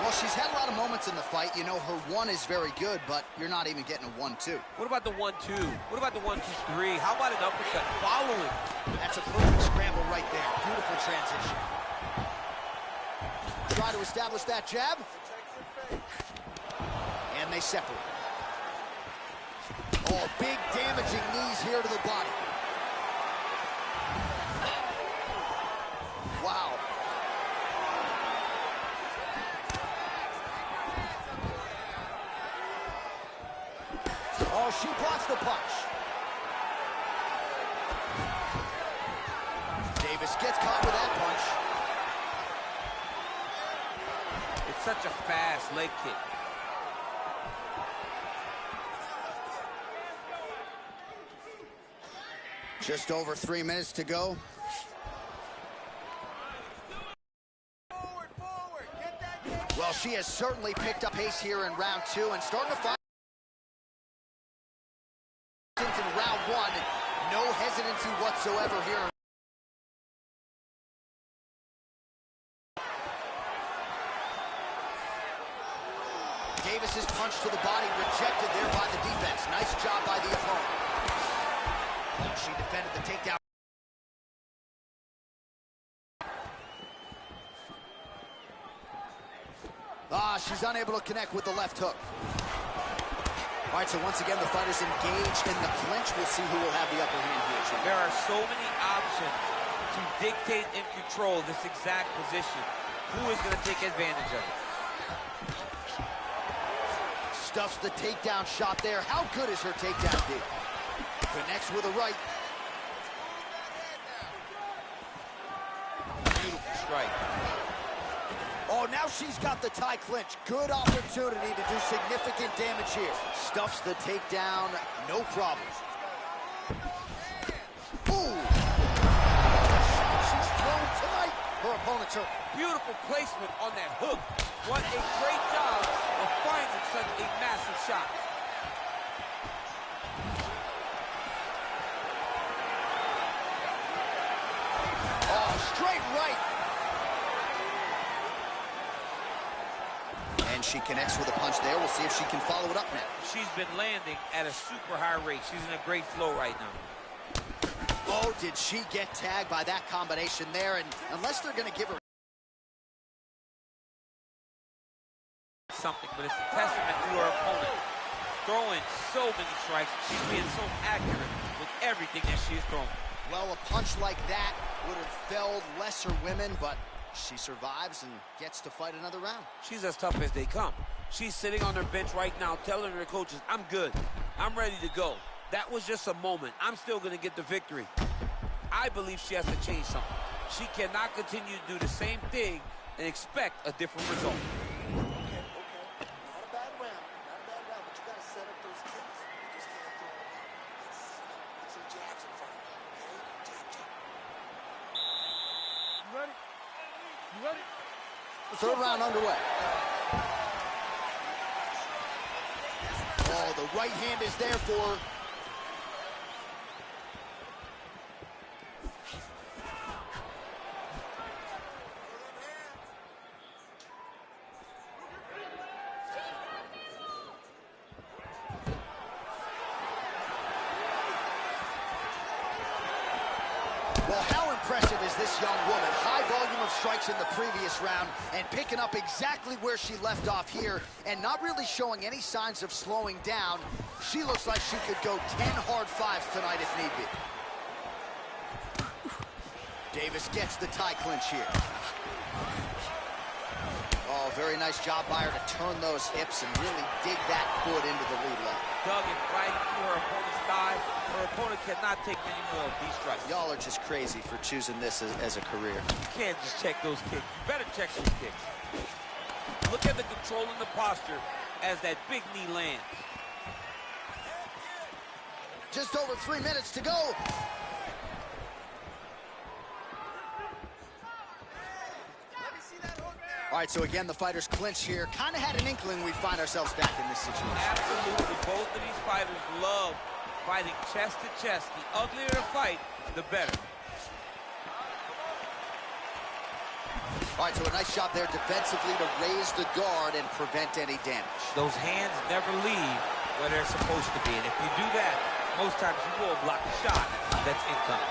Well, she's had a lot of moments in the fight. You know, her one is very good, but you're not even getting a 1-2. What about the 1-2? What about the 1-2-3? How about an uppercut following? That's a perfect scramble right there. Beautiful transition. Try to establish that jab. And they separate. Oh, big damaging knees here to the body. Wow. Oh, she blocks the punch. Davis gets caught with that punch. It's such a fast leg kick. Just over 3 minutes to go. Well, she has certainly picked up pace here in round 2 and starting to find in round 1. No hesitancy whatsoever here. Davis's punch to the body rejected there by the defense. Nice job by the opponent. She defended the takedown. She's unable to connect with the left hook. All right, so once again, the fighters engaged in the clinch. We'll see who will have the upper hand here. There are so many options to dictate and control this exact position. Who is going to take advantage of it? Stuffs the takedown shot there. How good is her takedown dig? Connects with a right. Beautiful strike. Oh, now she's got the tie clinch. Good opportunity to do significant damage here. Stuffs the takedown, no problems. Ooh! She's thrown tonight. Her opponent's hurt. Beautiful placement on that hook. What a great job of finding such a massive shot. Oh, straight right. And she connects with a punch there. We'll see if she can follow it up now. She's been landing at a super high rate. She's in a great flow right now. Oh, did she get tagged by that combination there? And unless they're going to give her something, but it's a testament to her opponent. Throwing so many strikes. She's being so accurate with everything that she's throwing. Well, a punch like that would have felled lesser women, but she survives and gets to fight another round. She's as tough as they come. She's sitting on her bench right now telling her coaches, I'm good. I'm ready to go. That was just a moment. I'm still going to get the victory. I believe she has to change something. She cannot continue to do the same thing and expect a different result. Okay. Not a bad round, but you got to set up those kicks. You just can't throw them up. It's some jabs in front of you, okay? Jab. You ready? You ready? Third round underway. Oh, the right hand is there for her. Well, how impressive is this young woman? High volume of strikes in the previous round and picking up exactly where she left off here and not really showing any signs of slowing down. She looks like she could go 10 hard fives tonight if need be. Davis gets the tie clinch here. Oh, very nice job by her to turn those hips and really dig that foot into the lead leg. Dug it right into her opponent's thigh. Her opponent cannot take many more of these strikes. Y'all are just crazy for choosing this as a career. You can't just check those kicks. You better check those kicks. Look at the control and the posture as that big knee lands. Just over 3 minutes to go. All right, so again, the fighters clinch here. Kind of had an inkling we'd find ourselves back in this situation. Absolutely. Both of these fighters love fighting chest to chest. The uglier the fight, the better. All right, so a nice job there defensively to raise the guard and prevent any damage. Those hands never leave where they're supposed to be. And if you do that, most times you will block a shot that's incoming.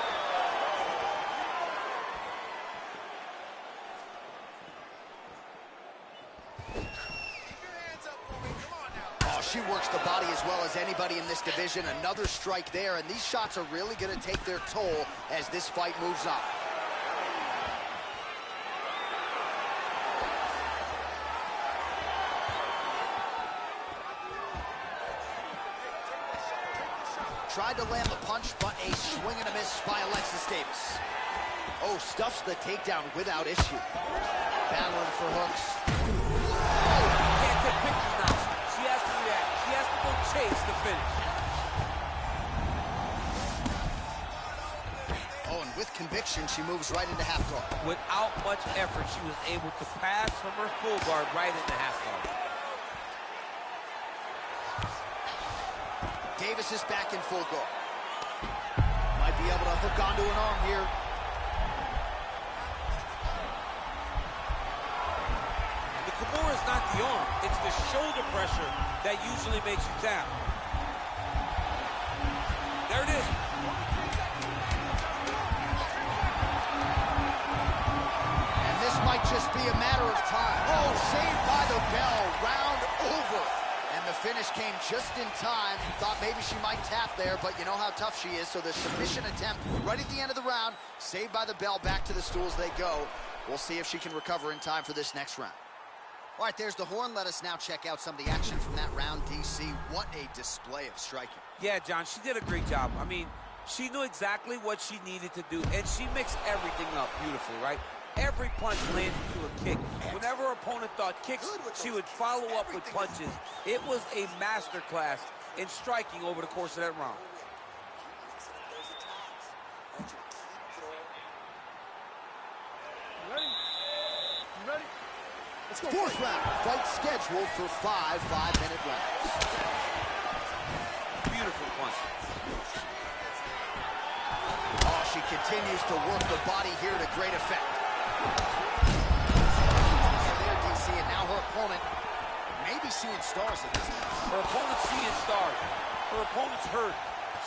She works the body as well as anybody in this division. Another strike there, and these shots are really going to take their toll as this fight moves on. Tried to land the punch, but a swing and a miss by Alexis Davis. Oh, stuffs the takedown without issue. Battling for hooks. Can't take pictures now. She has to react. She has to go chase the finish. Oh, and with conviction, she moves right into half guard. Without much effort, she was able to pass from her full guard right into half guard. Davis is back in full guard. Might be able to hook onto an arm here. The Kimura is not the arm. It's the shoulder pressure that usually makes you tap. There it is. And this might just be a matter of time. Oh, saved by the bell. Round over. And the finish came just in time. Thought maybe she might tap there, but you know how tough she is. So the submission attempt right at the end of the round. Saved by the bell. Back to the stools they go. We'll see if she can recover in time for this next round. All right, there's the horn. Let us now check out some of the action from that round, DC. What a display of striking. Yeah, John, she did a great job. I mean, she knew exactly what she needed to do, and she mixed everything up beautifully, right? Every punch landed to a kick. Whenever her opponent thought kicks, she would follow up with punches. It was a masterclass in striking over the course of that round. Fourth round, fight scheduled for 5 5-minute rounds. Beautiful punch. Oh, she continues to work the body here to great effect. And there, DC, and now her opponent may be seeing stars at this point. Her opponent's seeing stars. Her opponent's hurt.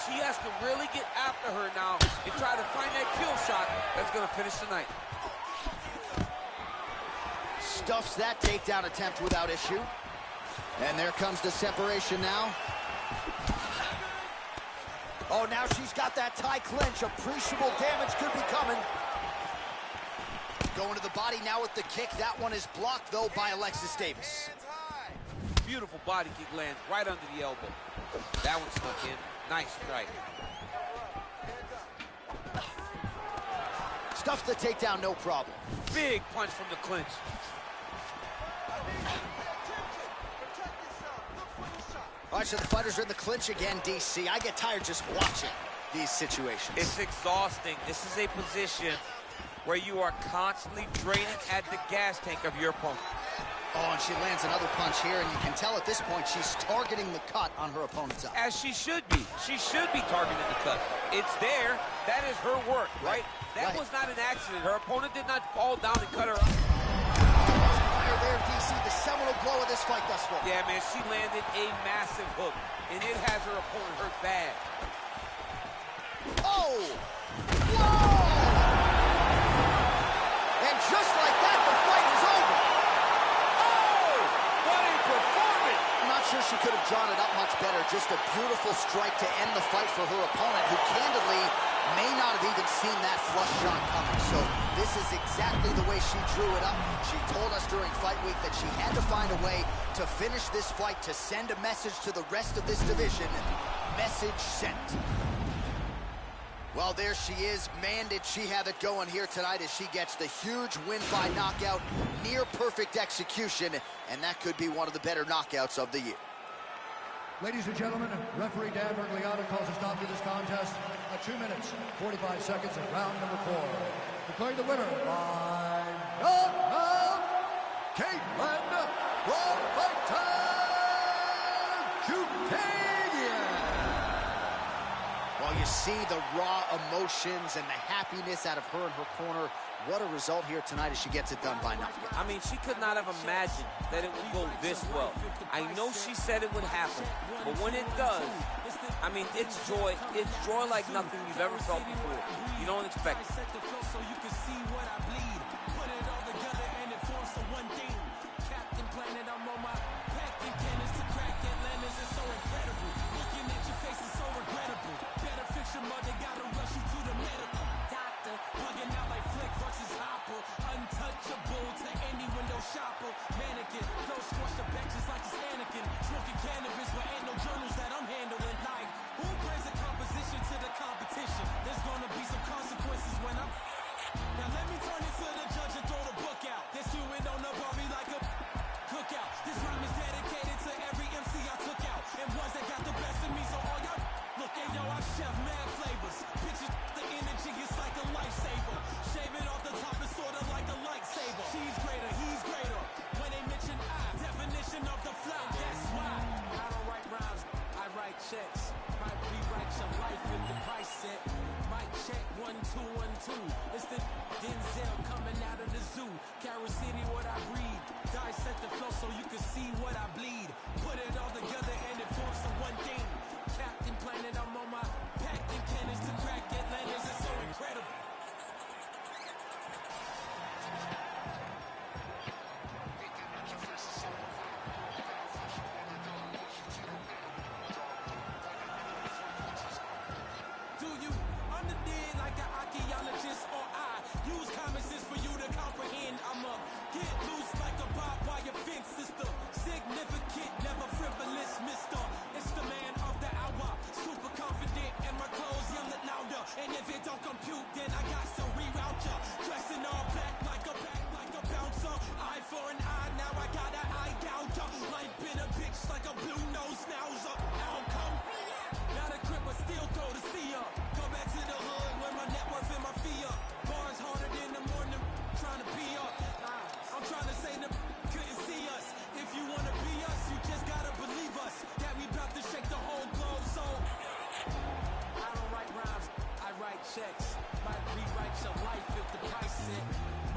She has to really get after her now and try to find that kill shot that's going to finish the night. Stuffs that takedown attempt without issue. And there comes the separation now. Oh, now she's got that tie clinch. Appreciable damage could be coming. Going to the body now with the kick. That one is blocked, though, by Alexis Davis. Beautiful body kick lands right under the elbow. That one snuck in. Nice strike. Stuffs the takedown, no problem. Big punch from the clinch. All right, so the fighters are in the clinch again, DC. I get tired just watching these situations. It's exhausting. This is a position where you are constantly draining at the gas tank of your opponent. Oh, and she lands another punch here, and you can tell at this point she's targeting the cut on her opponent's eye. As she should be. She should be targeting the cut. It's there. That is her work, right? That was not an accident. Her opponent did not fall down and cut her up. There, DC, the seminal blow of this fight thus far. Yeah, man, she landed a massive hook, and it has her opponent hurt bad. Oh! Whoa! And just like that, the fight is over. Oh! What a performance! I'm not sure she could have drawn it up much better. Just a beautiful strike to end the fight for her opponent, who candidly may not have even seen that flush shot coming. So this is exactly the way she drew it up. She told us during fight week that she had to find a way to finish this fight, to send a message to the rest of this division. Message sent. Well, there she is. Man, did she have it going here tonight as she gets the huge win by knockout. Near perfect execution, and that could be one of the better knockouts of the year. Ladies and gentlemen, referee Dan Bergliata calls a stop to this contest at 2 minutes, 45 seconds of round number 4. Declaring the winner by knockout, Caitlin Chukadian. Well, you see the raw emotions and the happiness out of her in her corner. What a result here tonight as she gets it done by knockout. I mean, she could not have imagined that it would go this well. I know she said it would happen, but when it does, I mean, it's joy. It's joy like nothing you've ever felt before. You don't expect it. Shopper, mannequin, flow scorch the benches like it's Anakin. Smoking cannabis, but ain't no journals that I'm handling. Like, who brings a composition to the competition? There's gonna be some consequences when I'm. Now let me turn it to the judge and throw the book out. They're stewing on the Barbie like a cookout. This rhyme is dedicated to every MC I took out, and ones that got the best of me. So all y'all look, hey yo, I chef mad flavors. Bitches, the energy is like a lifesaver. Shave it off the top, it's sorta like a lightsaber. She's greater, he's greater. When they mention I, definition of the flow, that's why. I don't write rhymes, I write checks. Might rewrite your life with the price set. Mic check 1 2 1 2. It's the Denzel coming out of the zoo. Carol City, what I breathe. Dissect the flow so you can see what I bleed. Put it all together and it forms the one thing. Captain Planet, I'm on my packed in cannons to crack Atlantis. It's so incredible. Do you understand like an archaeologist or I use common sense for you to comprehend? I'ma get loose like a barbed wire fence, sister. Significant, never frivolous, mister. It's the man of the hour. Super confident and my clothes yell it louder. And if it don't compute, then I got to reroute ya. Dressing all black like a bouncer. Eye for an eye, now I got an eye gouger. Life been a bitch like a blue nose schnauzer. Outcome. Now the crib will still throw the sea up. Go back to the hood where my net worth and my fee up. Bars harder than the morning, trying to be up. I'm trying to say the couldn't see us. If you wanna be us, you just gotta believe us. That we bout to shake the whole globe, so I don't write rhymes, I write checks. Might rewrite your life if the price set.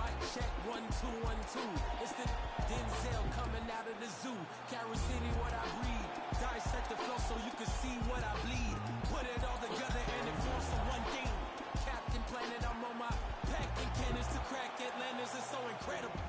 Might check 1 2 1 2. It's the Denzel coming out of the zoo. Carol City, what I breathe. Dissect the flow so you can see what I bleed. Put it all together and it forms the one thing. Captain Planet, I'm on my packed in cannons to crack Atlantis. It's so incredible.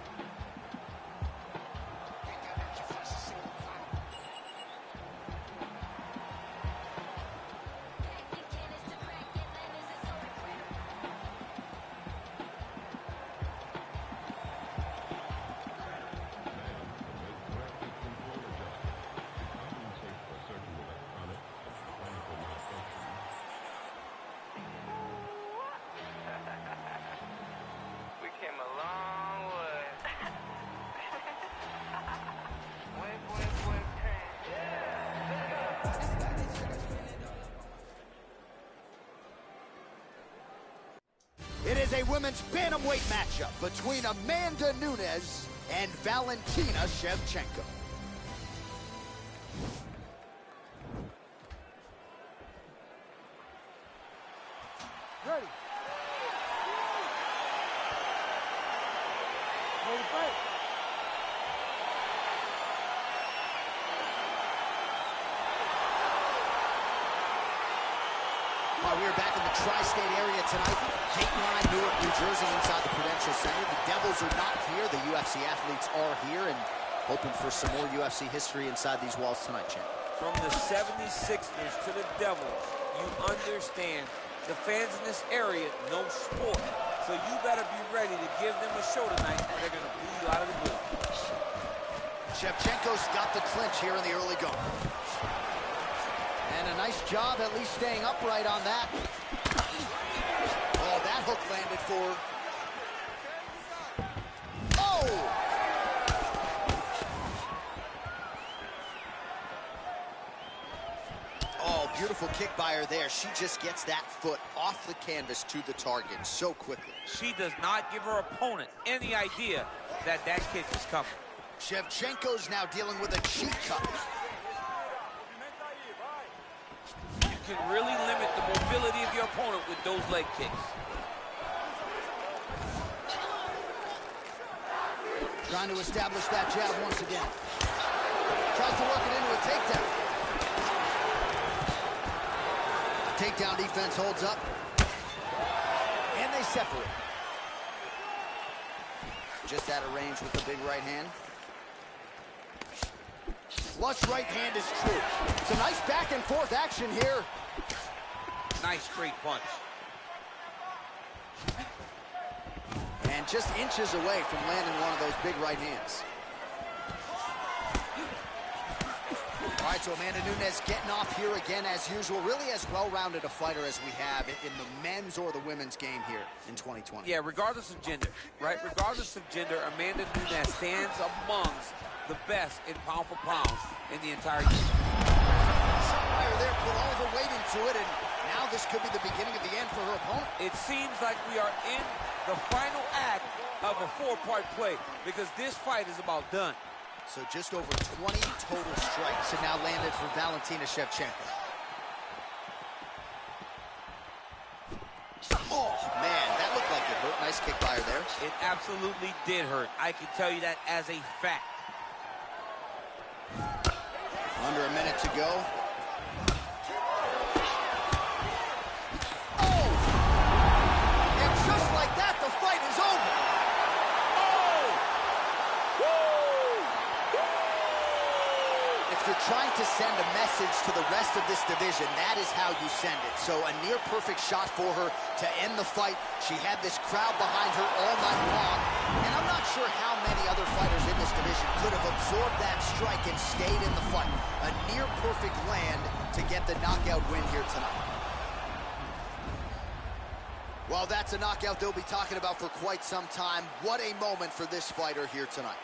It is a women's bantamweight matchup between Amanda Nunes and Valentina Shevchenko. Ready. Ready to fight. We are back in the tri-state area tonight. Dayton, Newark, New Jersey, inside the Prudential Center. The Devils are not here. The UFC athletes are here, and hoping for some more UFC history inside these walls tonight, champ. From the 76ers to the Devils, you understand the fans in this area know sport. So you better be ready to give them a show tonight. They're going to bleed you out of the building. Shevchenko's got the clinch here in the early going. And a nice job at least staying upright on that. Oh, that hook landed for her. Oh! Oh, beautiful kick by her there. She just gets that foot off the canvas to the target so quickly. She does not give her opponent any idea that that kick is coming. Shevchenko's now dealing with a cheek cut. You can really limit the mobility of your opponent with those leg kicks. Trying to establish that jab once again. Tries to work it into a takedown. Takedown defense holds up. And they separate. Just out of range with the big right hand. Flush right hand is true. It's a nice back and forth action here. Nice straight punch. And just inches away from landing one of those big right hands. All right, so Amanda Nunes getting off here again as usual. Really as well-rounded a fighter as we have in the men's or the women's game here in 2020. Yeah, regardless of gender, right? Regardless of gender, Amanda Nunes stands amongst the best in pound for pound in the entire game. Fire there, put all of her weight into it, and now this could be the beginning of the end for her opponent. It seems like we are in the final act of a four-part play because this fight is about done. So just over 20 total strikes have now landed for Valentina Shevchenko. Oh, man, that looked like it hurt. Nice kick by her there. It absolutely did hurt. I can tell you that as a fact. Under a minute to go. Oh! And just like that, the fight is over. Oh! If you're trying to send a message to the rest of this division, that is how you send it. So a near-perfect shot for her to end the fight. She had this crowd behind her all night long. And I'm not sure how many other fighters in this division could have absorbed that strike and stayed in the fight. A near-perfect land to get the knockout win here tonight. Well, that's a knockout they'll be talking about for quite some time. What a moment for this fighter here tonight.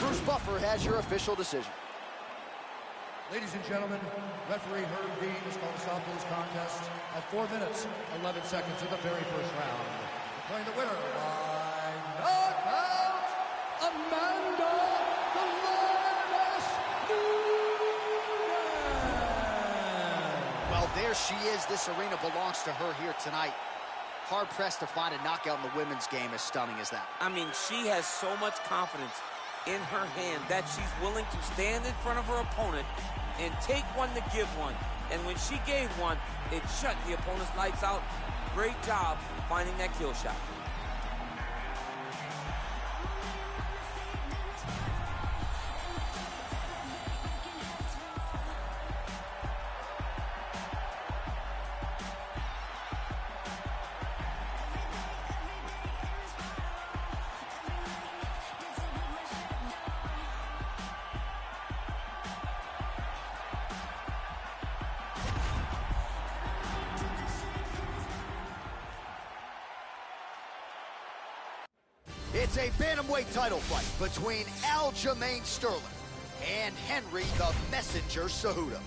Bruce Buffer has your official decision. Ladies and gentlemen, referee Herb Dean has called a stop to this contest at 4 minutes, 11 seconds of the very first round. Declaring the winner by knockout, Amanda the Lioness Nunes. Well, there she is. This arena belongs to her here tonight. Hard-pressed to find a knockout in the women's game as stunning as that. I mean, she has so much confidence in her hand that she's willing to stand in front of her opponent and take one to give one. And when she gave one, it shut the opponent's lights out. Great job finding that kill shot. It's a bantamweight title fight between Aljamain Sterling and Henry the Messenger Cejudo.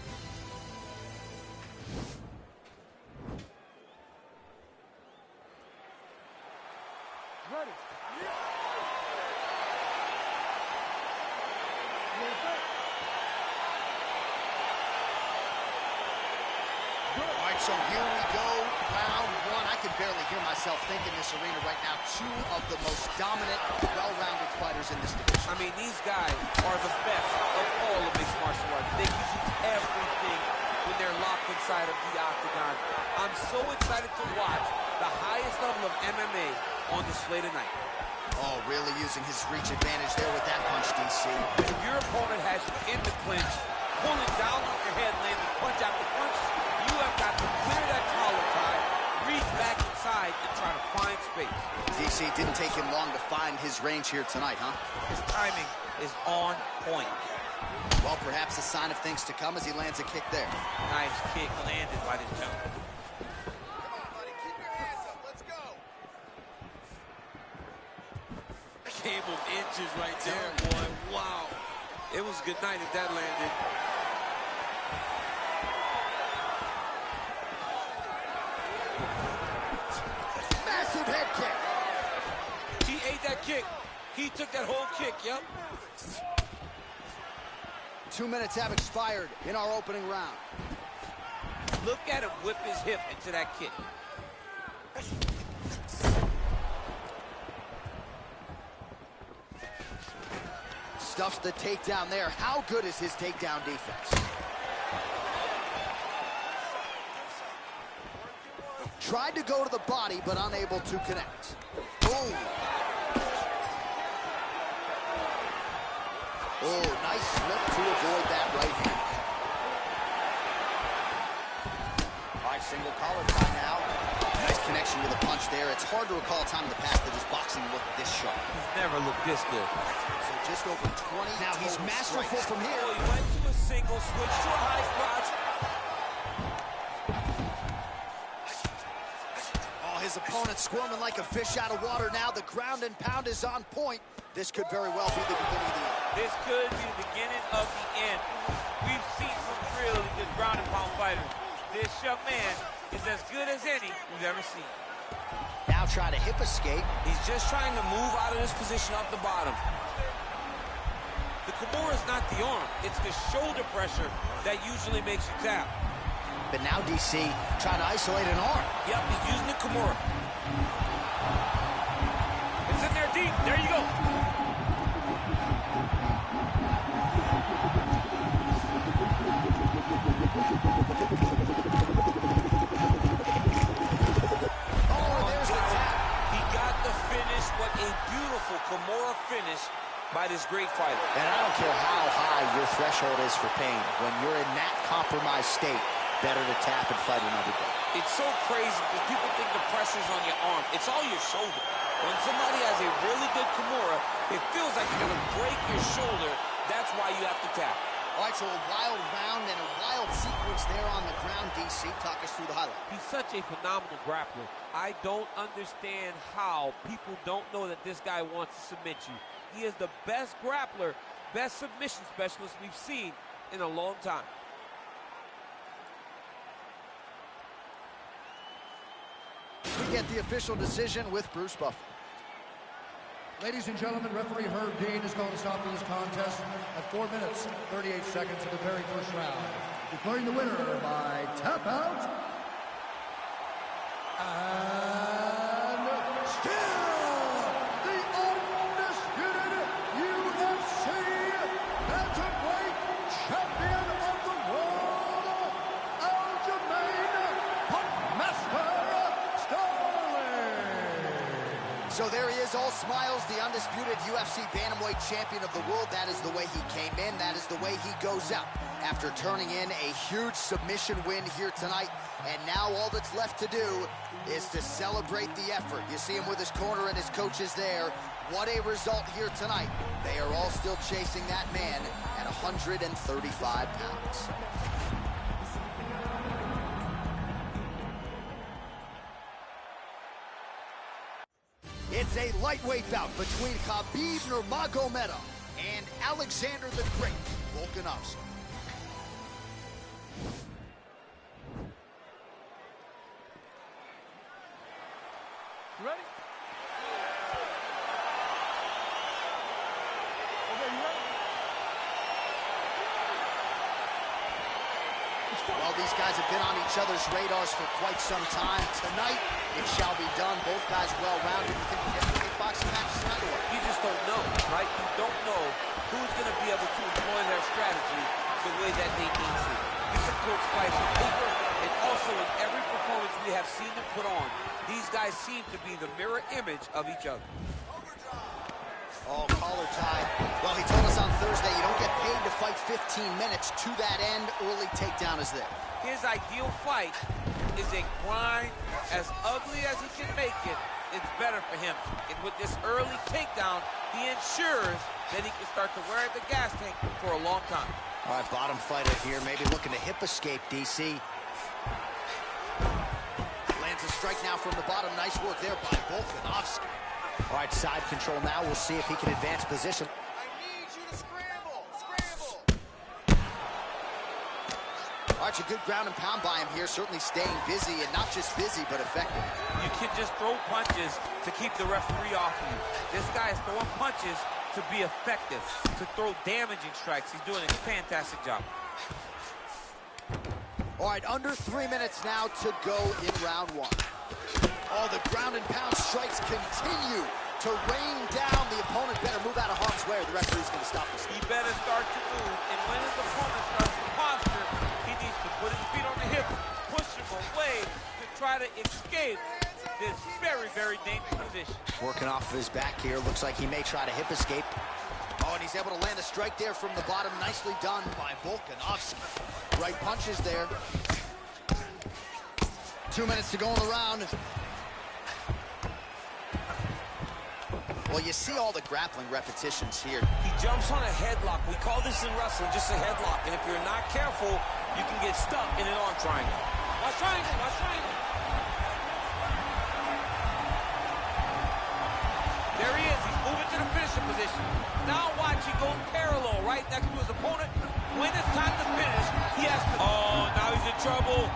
Ready. All right, so here we go, round one. I can barely hear myself think in this arena right now. Two of the most dominant, well-rounded fighters in this division. I mean, these guys are the best of all of mixed martial arts. They can use everything when they're locked inside of the octagon. I'm so excited to watch the highest level of MMA on display tonight. Oh, really using his reach advantage there with that punch, DC. If your opponent has you in the clinch, pulling down on your head, landing punch after punch, you have got to clear that collar tie, reach back inside, and try to find space. DC didn't take him long to find his range here tonight, huh? His timing is on point. Well, perhaps a sign of things to come as he lands a kick there. Nice kick landed by this gentleman. Game of inches right there, boy. Wow. It was good night if that landed. kick. He took that whole kick, yep. 2 minutes have expired in our opening round. Look at him whip his hip into that kick. Stuffs the takedown there. How good is his takedown defense? Tried to go to the body, but unable to connect. Boom. Oh, nice slip to avoid that right hand. All right, single collar tie now. Nice connection with a punch there. It's hard to recall a time in the past that his boxing looked this sharp. He's never looked this good. So just over 20. Now he's masterful from here. Oh, he went to a single, switched to a high crotch. Oh, his opponent squirming like a fish out of water now. The ground and pound is on point. This could very well be the beginning of the end. This could be the beginning of the end. We've seen some really good ground and pound fighters. This young man is as good as any we've ever seen. Now try to hip escape. He's just trying to move out of this position off the bottom. The Kimura is not the arm. It's the shoulder pressure that usually makes you tap. But now DC trying to isolate an arm. Yep, he's using the Kimura. It's in there deep. There you go. What a beautiful Kimura finish by this great fighter. And I don't care how high your threshold is for pain. When you're in that compromised state, better to tap and fight another day. It's so crazy because people think the pressure's on your arm. It's all your shoulder. When somebody has a really good Kimura, it feels like you're going to break your shoulder. That's why you have to tap. All right, so a wild round and a wild sequence there on the ground. DC, talk us through the highlight. He's such a phenomenal grappler. I don't understand how people don't know that this guy wants to submit you. He is the best grappler, best submission specialist we've seen in a long time. We get the official decision with Bruce Buffer. Ladies and gentlemen, referee Herb Dean has called a stop to this contest at 4 minutes, 38 seconds of the very first round. Declaring the winner by tap out. And still the undisputed UFC bantamweight champion of the world, Aljamain Huntmaster Sterling. So there he is, all smiles, the undisputed UFC bantamweight champion of the world. That is the way he came in. That is the way he goes out after turning in a huge submission win here tonight. And now all that's left to do is to celebrate the effort. You see him with his corner and his coaches there. What a result here tonight. They are all still chasing that man at 135 pounds. It's a lightweight bout between Khabib Nurmagomedov and Alexander the Great Volkanovski. Ready? Okay, you ready? Well, these guys have been on each other's radars for quite some time. Tonight, it shall be done. Both guys well-rounded. You think we get the kickboxing matches tonight or what? You just don't know, right? You don't know who's going to be able to employ their strategy the way that they need to. Difficult fights on paper, and also in every performance we have seen them put on, these guys seem to be the mirror image of each other. Oh, collar tie. Well, he told us on Thursday you don't get paid to fight 15 minutes. To that end, early takedown is there. His ideal fight is a grind. As ugly as he can make it, it's better for him. And with this early takedown, he ensures that he can start to wear the gas tank for a long time. All right, bottom fighter here, maybe looking to hip escape, DC. Lands a strike now from the bottom. Nice work there by Volkanovski. All right, side control now. We'll see if he can advance position. I need you to scramble. Scramble. All right, Watch a good ground and pound by him here, certainly staying busy, and not just busy, but effective. You can just throw punches to keep the referee off of you. This guy is throwing punches to be effective, to throw damaging strikes. He's doing a fantastic job. All right, under 3 minutes now to go in round one. Oh, the ground and pound strikes continue to rain down. The opponent better move out of harm's way or the referee's going to stop this. He better start to move, and when his opponent starts to posture, he needs to put his feet on the hip, push him away to try to escape this very, very dangerous position. Working off of his back here. Looks like he may try to hip escape. Oh, and he's able to land a strike there from the bottom. Nicely done by Volkanovski. Right punches there. 2 minutes to go in the round. Well, you see all the grappling repetitions here. He jumps on a headlock. We call this in wrestling just a headlock. And if you're not careful, you can get stuck in an arm triangle. Watch triangle, watch triangle. There he is. He's moving to the finishing position. Now watch, he goes parallel right next to his opponent. When it's time to finish, he has to... Oh, now he's in trouble.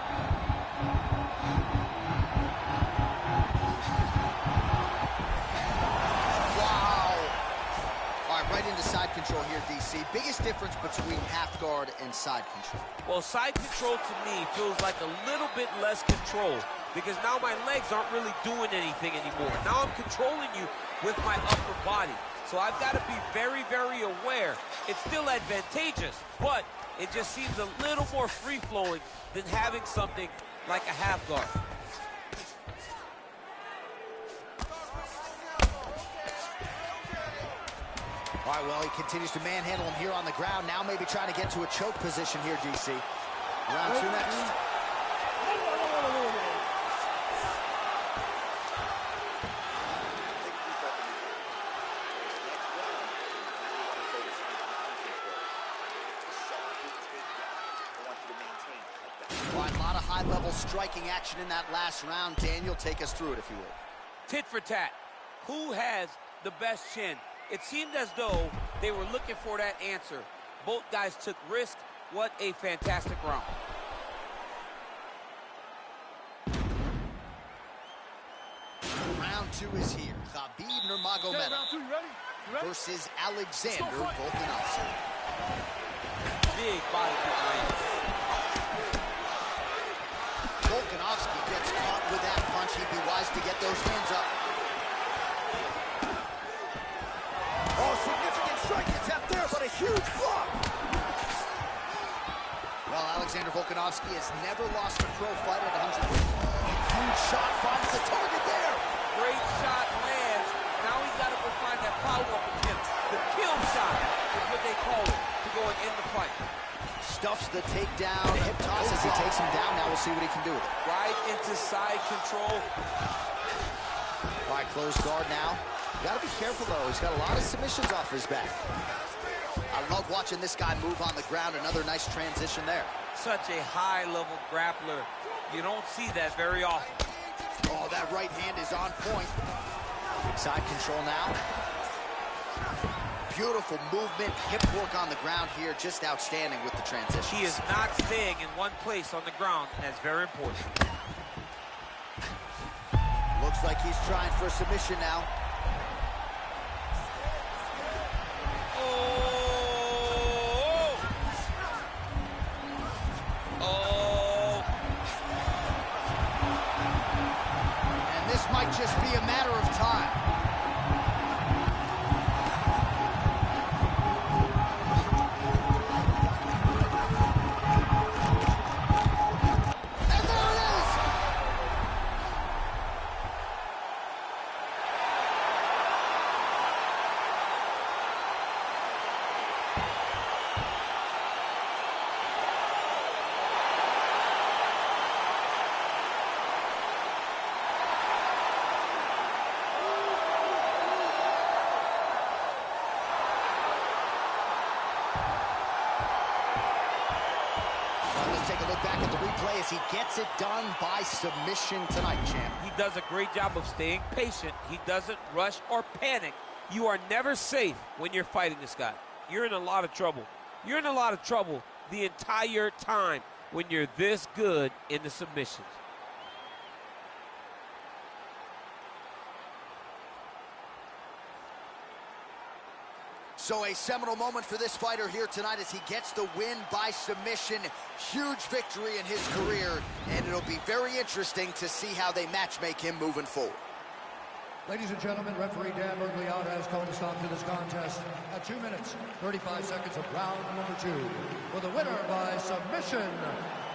Right into side control here, DC. Biggest difference between half guard and side control? Well, side control to me feels like a little bit less control because now my legs aren't really doing anything anymore. Now I'm controlling you with my upper body. So I've got to be very, very aware. It's still advantageous, but it just seems a little more free-flowing than having something like a half guard. All right, well, he continues to manhandle him here on the ground. Now maybe trying to get to a choke position here, DC. Round two next. All right, a lot of high-level striking action in that last round. Daniel, take us through it, if you would. Tit for tat. Who has the best chin? It seemed as though they were looking for that answer. Both guys took risk. What a fantastic round. Round two is here. Khabib Nurmagomedov versus Alexander Volkanovski. Big body kick range. Volkanovski gets caught with that punch. He'd be wise to get those hands up. Oh, significant strike attempt there, but a huge block. Well, Alexander Volkanovski has never lost a pro fight at 100. Huge shot finds the target there. Great shot lands. Now he's got to go find that follow-up attempt. The kill shot is what they call it to go and end the fight. Stuffs the takedown. The hip toss as he takes him down. Now we'll see what he can do with it. Right into side control. All right, closed guard now. You gotta be careful, though. He's got a lot of submissions off his back. I love watching this guy move on the ground. Another nice transition there. Such a high-level grappler. You don't see that very often. Oh, that right hand is on point. Side control now. Beautiful movement, hip work on the ground here. Just outstanding with the transition. He is not staying in one place on the ground, and that's very important. Looks like he's trying for a submission now. Might just be a matter of time. And there it is! Back at the replay as he gets it done by submission tonight, champ. He does a great job of staying patient. He doesn't rush or panic. You are never safe when you're fighting this guy. You're in a lot of trouble. You're in a lot of trouble the entire time. when you're this good in the submissions. So a seminal moment for this fighter here tonight as he gets the win by submission. Huge victory in his career, and it'll be very interesting to see how they matchmake him moving forward. Ladies and gentlemen, referee Dan Bergliata has called a stop to this contest at 2 minutes, 35 seconds of round number 2. For the winner by submission,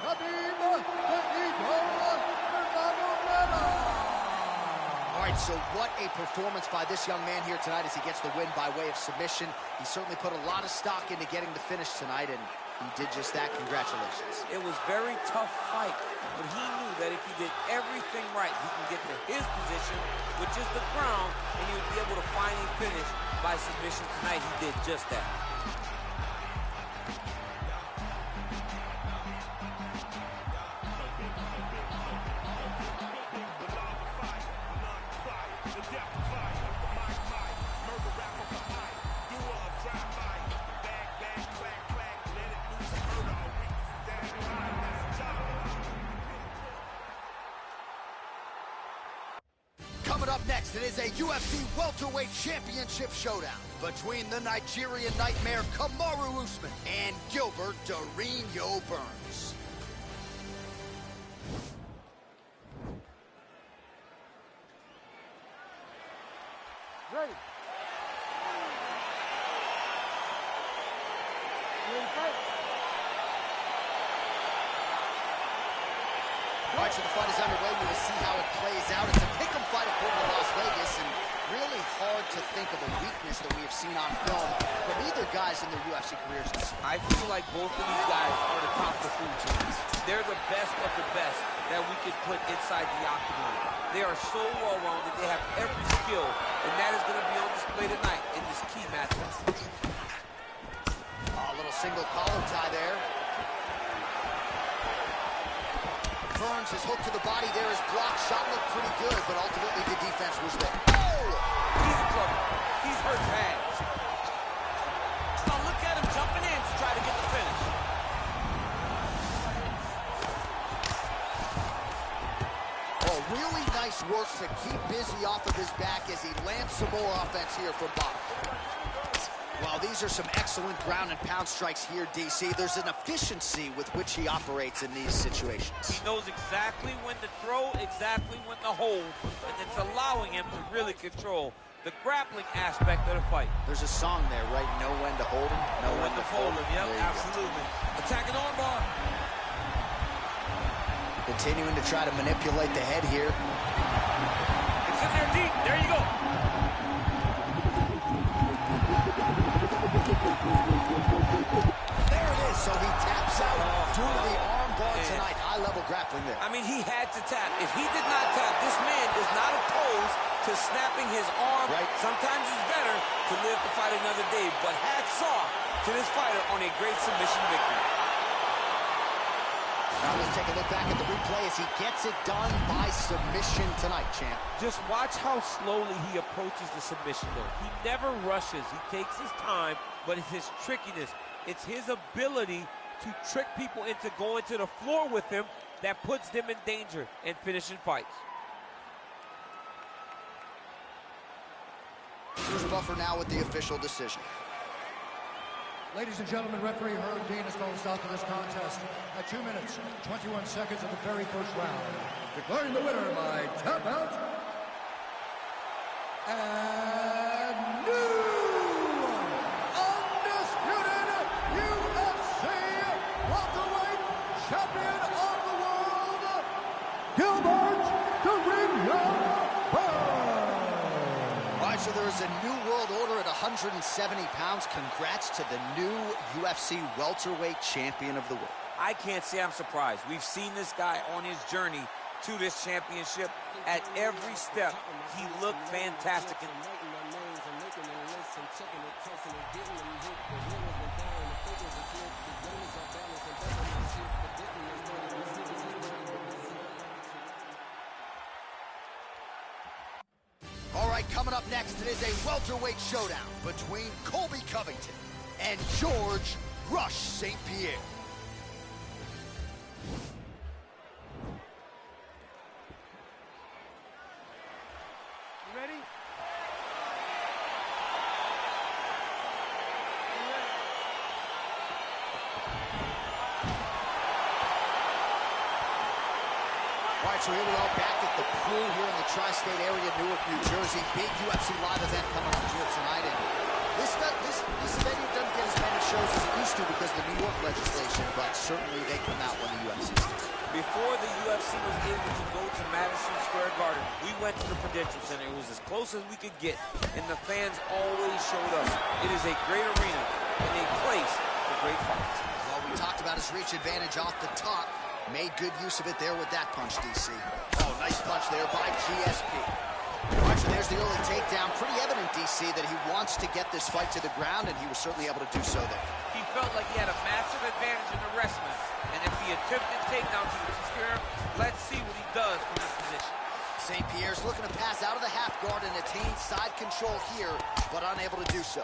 Khabib the Eagle Nurmagomedov. All right, so what a performance by this young man here tonight as he gets the win by way of submission. He certainly put a lot of stock into getting the finish tonight, and he did just that. Congratulations. It was a very tough fight, but he knew that if he did everything right, he can get to his position, which is the ground, and he would be able to finally finish by submission tonight. He did just that. Coming up next, it is a UFC welterweight championship showdown between the Nigerian Nightmare Kamaru Usman and Gilbert Durinho Burns. Ready. You ready to fight? All right, so the fight is underway. We will see how it plays out. It's a pick'em fight according to Las Vegas, and really hard to think of a weakness that we have seen on film from either guys in their UFC careers. I feel like both of these guys are the top of the food chain. They're the best of the best that we could put inside the octagon. They are so well-rounded. They have every skill, and that is going to be on display tonight in this key matchup. A little single collar tie there. Burns is hooked to the body there. His block shot looked pretty good, but ultimately the defense was there. Oh! He's in trouble. He's hurt bad. Now look at him jumping in to try to get the finish. Oh, really nice work to keep busy off of his back as he lands some more offense here from Bob. Well, these are some excellent ground and pound strikes here, DC. There's an efficiency with which he operates in these situations. He knows exactly when to throw, exactly when to hold, and it's allowing him to really control the grappling aspect of the fight. There's a song there, right? Know when to hold him, know when to fold him. Yep, absolutely. Attacking armbar. Continuing to try to manipulate the head here. It's in there deep. There you go. There it is, so he taps out due to the arm bar tonight. High-level grappling there. I mean, he had to tap. If he did not tap, this man is not opposed to snapping his arm. Right. Sometimes it's better to live to fight another day, but hats off to this fighter on a great submission victory. Now let's take a look back at the replay as he gets it done by submission tonight, champ. Just watch how slowly he approaches the submission, though. He never rushes. He takes his time, but it's his trickiness. It's his ability to trick people into going to the floor with him that puts them in danger and finishing fights. Bruce Buffer now with the official decision. Ladies and gentlemen, referee Herb Dean has called a stop to this contest at 2 minutes, 21 seconds of the very first round. Declaring the winner by tap out, and new undisputed UFC welterweight champion of the world, Gilbert Durinho Burns. All right, so there is a new world order at 170 pounds. Congrats to the new UFC welterweight champion of the world. I can't say I'm surprised. We've seen this guy on his journey to this championship. At every step, he looked fantastic. All right, coming up next, it is a welterweight showdown between Colby Covington and George Rush St. Pierre. All right, so here we are back at the pool here in the tri-state area, Newark, New Jersey. Big UFC live event coming up here tonight. And this venue doesn't get as many shows as it used to because of the New York legislation, but certainly they come out when the UFC starts. Before the UFC was able to go to Madison Square Garden, we went to the Prudential Center. It was as close as we could get, and the fans always showed up. It is a great arena and a place for great fights. Well, we talked about his reach advantage off the top. Made good use of it there with that punch, DC. Oh, nice punch there by GSP. Watch, there's the early takedown. Pretty evident, DC, that he wants to get this fight to the ground, and he was certainly able to do so there. He felt like he had a massive advantage in the wrestling, and if he attempted takedowns, he would secure him. Let's see what he does from this position. St. Pierre's looking to pass out of the half guard and attain side control here, but unable to do so.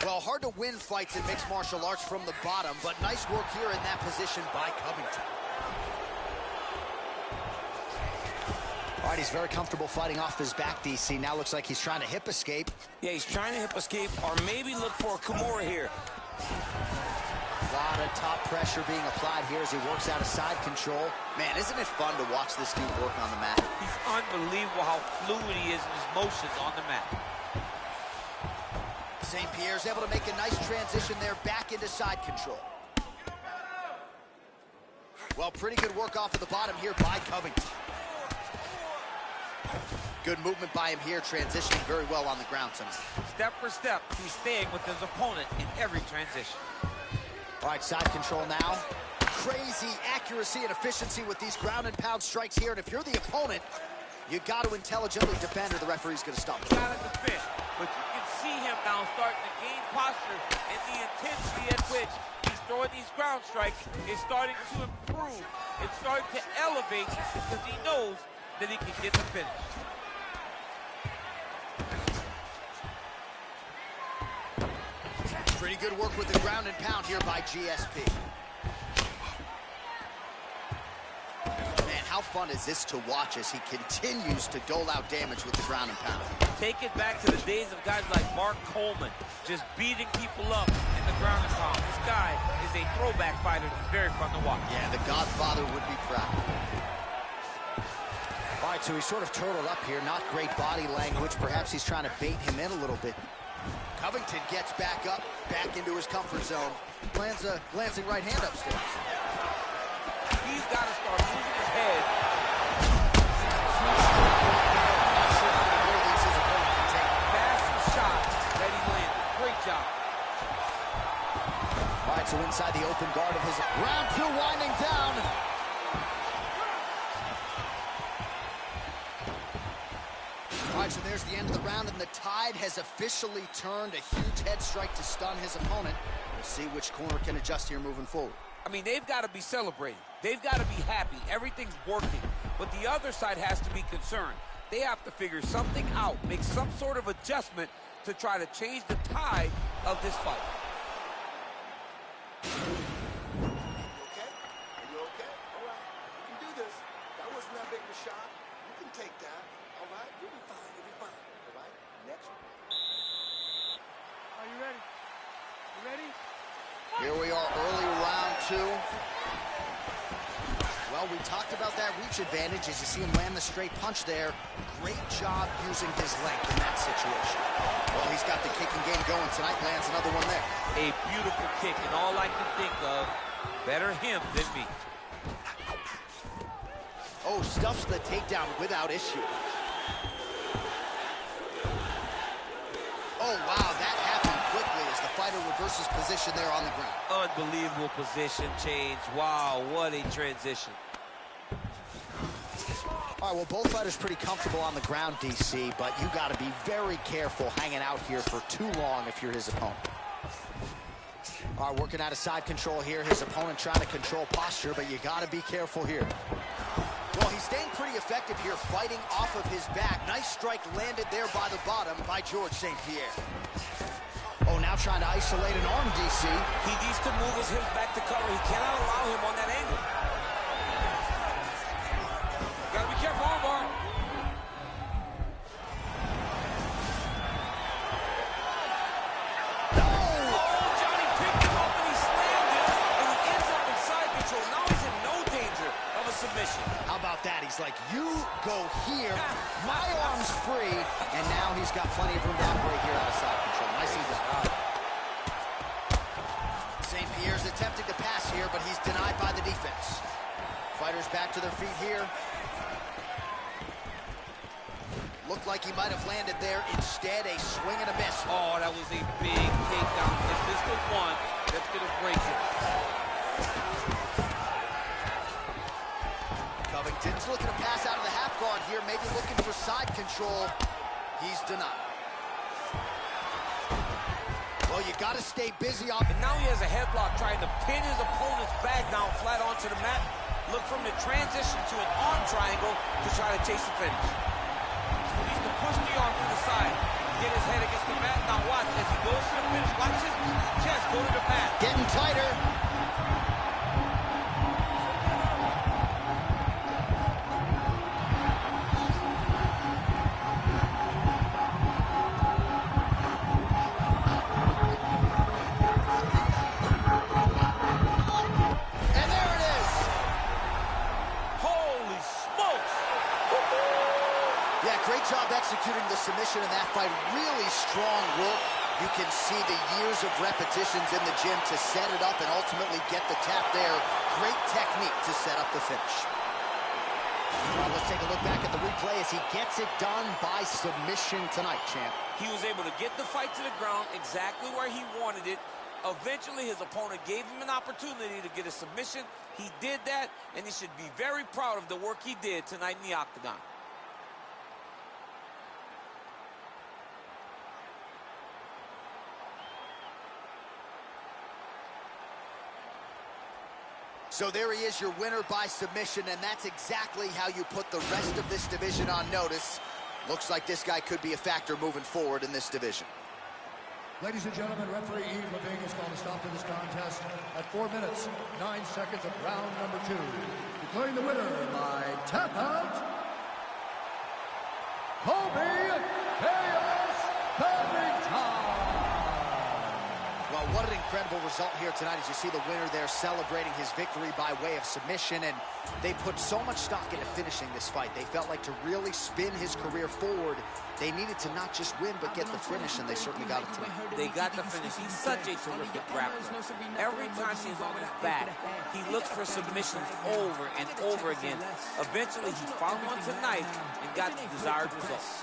Well, hard to win fights in mixed martial arts from the bottom, but nice work here in that position by Covington. All right, he's very comfortable fighting off his back, DC. Now looks like he's trying to hip escape. Yeah, he's trying to hip escape or maybe look for a Kimura here. A lot of top pressure being applied here as he works out of side control. Man, isn't it fun to watch this dude work on the mat? He's unbelievable how fluid he is in his motions on the mat. St. Pierre's able to make a nice transition there back into side control. Well, pretty good work off of the bottom here by Covington. Good movement by him here, transitioning very well on the ground tonight. Step for step, he's staying with his opponent in every transition. All right, side control now. Crazy accuracy and efficiency with these ground and pound strikes here. And if you're the opponent, you got to intelligently defend or the referee's going to stop. You got to defend, but you can see him now starting to gain posture, and the intensity at which he's throwing these ground strikes is starting to improve. It's starting to elevate because he knows that he can get the finish. Pretty good work with the ground and pound here by GSP. Man, how fun is this to watch as he continues to dole out damage with the ground and pound? Take it back to the days of guys like Mark Coleman, just beating people up in the ground and pound. This guy is a throwback fighter. He's very fun to watch. Yeah, the Godfather would be proud. All right, so he's sort of turtled up here. Not great body language. Perhaps he's trying to bait him in a little bit. Covington gets back up, back into his comfort zone. Lands a glancing right hand upstairs. He's got to start moving his head. Massive shot that he landed. Great job. All right, so inside the open guard of his round two winding down. All right, so there's the end of the round, and the tide has officially turned. A huge head strike to stun his opponent. We'll see which corner can adjust here moving forward. I mean, they've got to be celebrating. They've got to be happy. Everything's working. But the other side has to be concerned. They have to figure something out, make some sort of adjustment to try to change the tide of this fight. Okay? Are you okay? All right. You can do this. That wasn't that big of a shot. You can take that. All right? You'll be fine. You'll be fine. All right? Next one. Are you ready? You ready? Here we are, early round two. Well, we talked about that reach advantage as you see him land the straight punch there. Great job using his length in that situation. Well, he's got the kicking game going tonight, lands another one there. A beautiful kick, and all I can think of, better him than me. Oh, stuffs the takedown without issue. Oh, wow, that happened quickly as the fighter reverses position there on the ground. Unbelievable position change. Wow, what a transition. All right, well, both fighters pretty comfortable on the ground, DC, but you got to be very careful hanging out here for too long if you're his opponent. All right, working out of side control here. His opponent trying to control posture, but you got to be careful here. Well, he's staying pretty effective here, fighting off of his back. Nice strike landed there by the bottom by George St. Pierre. Oh, now trying to isolate an arm, DC. He needs to move his hips back to cover. He cannot allow him on that angle. Gotta be careful, armbar. Oh, Johnny picked him up and he slammed him, and he ends up inside He's like, you go here, my arm's free, and now he's got plenty of room to operate here out of side control. Nicely done. St. Pierre's attempting to pass here, but he's denied by the defense. Fighters back to their feet here. Looked like he might have landed there. Instead, a swing and a miss. Oh, that was a big takedown. If this was one, that's going to break it. Covington's looking to pass out of the half guard here, maybe looking for side control. He's denied. Well, you got to stay busy on. And now he has a headlock trying to pin his opponent's back down flat onto the mat. Look for him to transition to an arm triangle to try to chase the finish. He needs to push the arm to the side, get his head against the mat. Now watch as he goes to the finish. Watch his chest go to the mat. Getting tighter. Executing the submission in that fight. Really strong work. You can see the years of repetitions in the gym to set it up and ultimately get the tap there. Great technique to set up the finish. Well, let's take a look back at the replay as he gets it done by submission tonight, champ. He was able to get the fight to the ground exactly where he wanted it. Eventually, his opponent gave him an opportunity to get a submission. He did that, and he should be very proud of the work he did tonight in the octagon. So there he is, your winner by submission, and that's exactly how you put the rest of this division on notice. Looks like this guy could be a factor moving forward in this division. Ladies and gentlemen, referee Yves Lavigne has called a stop to this contest at 4 minutes, 9 seconds of round number 2. Declaring the winner by tap out, Colby Chaos Covington. Well, what an incredible result here tonight as you see the winner there celebrating his victory by way of submission, and they put so much stock into finishing this fight. They felt like to really spin his career forward, they needed to not just win but get the finish, and they certainly got it tonight. They got the finish. He's such a terrific grappler. Every time he's on his back, he looks for submissions over and over again. Eventually, he found one tonight and got the desired results.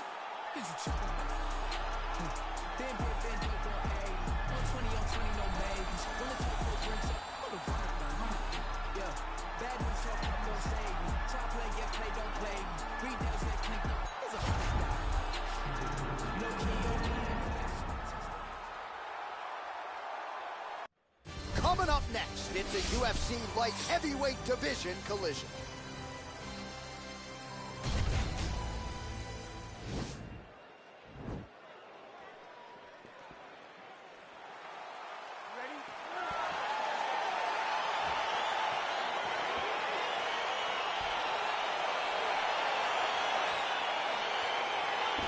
Coming up next, it's a UFC light heavyweight division collision.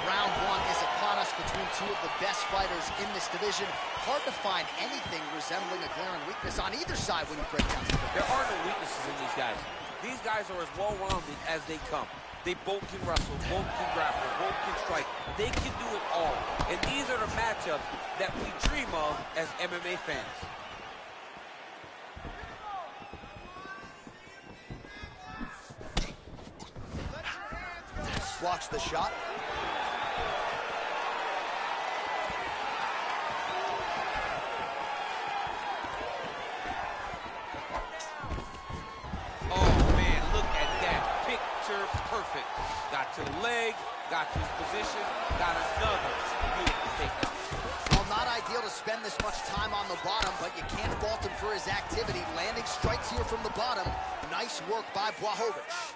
Round 1 is upon us between two of the best fighters in this division. Hard to find anything resembling a glaring weakness on either side when you break down some of There are no weaknesses in these guys. These guys are as well-rounded as they come. They both can wrestle, both can grapple, both can strike. They can do it all. And these are the matchups that we dream of as MMA fans. Blocks the shot. Perfect. Got to the leg, got to his position, got another beautiful takedown. Well, not ideal to spend this much time on the bottom, but you can't fault him for his activity. Landing strikes here from the bottom. Nice work by Blachowicz.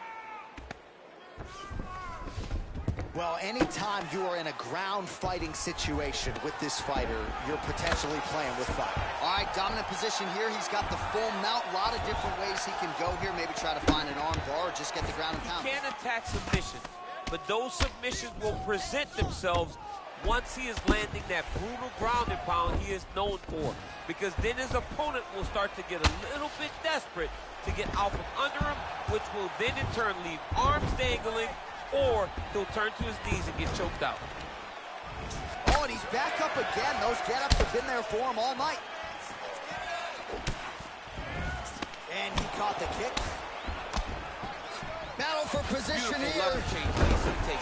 Well, anytime you are in a ground fighting situation with this fighter, you're potentially playing with fire. All right, dominant position here. He's got the full mount. A lot of different ways he can go here. Maybe try to find an arm bar or just get the ground and pound. He can't attack submissions, but those submissions will present themselves once he is landing that brutal ground and pound he is known for, because then his opponent will start to get a little bit desperate to get out from under him, which will then in turn leave arms dangling, or he'll turn to his knees and get choked out. Oh, and he's back up again. Those get-ups have been there for him all night. And he caught the kick. Battle for position here. Lever change. Easy take.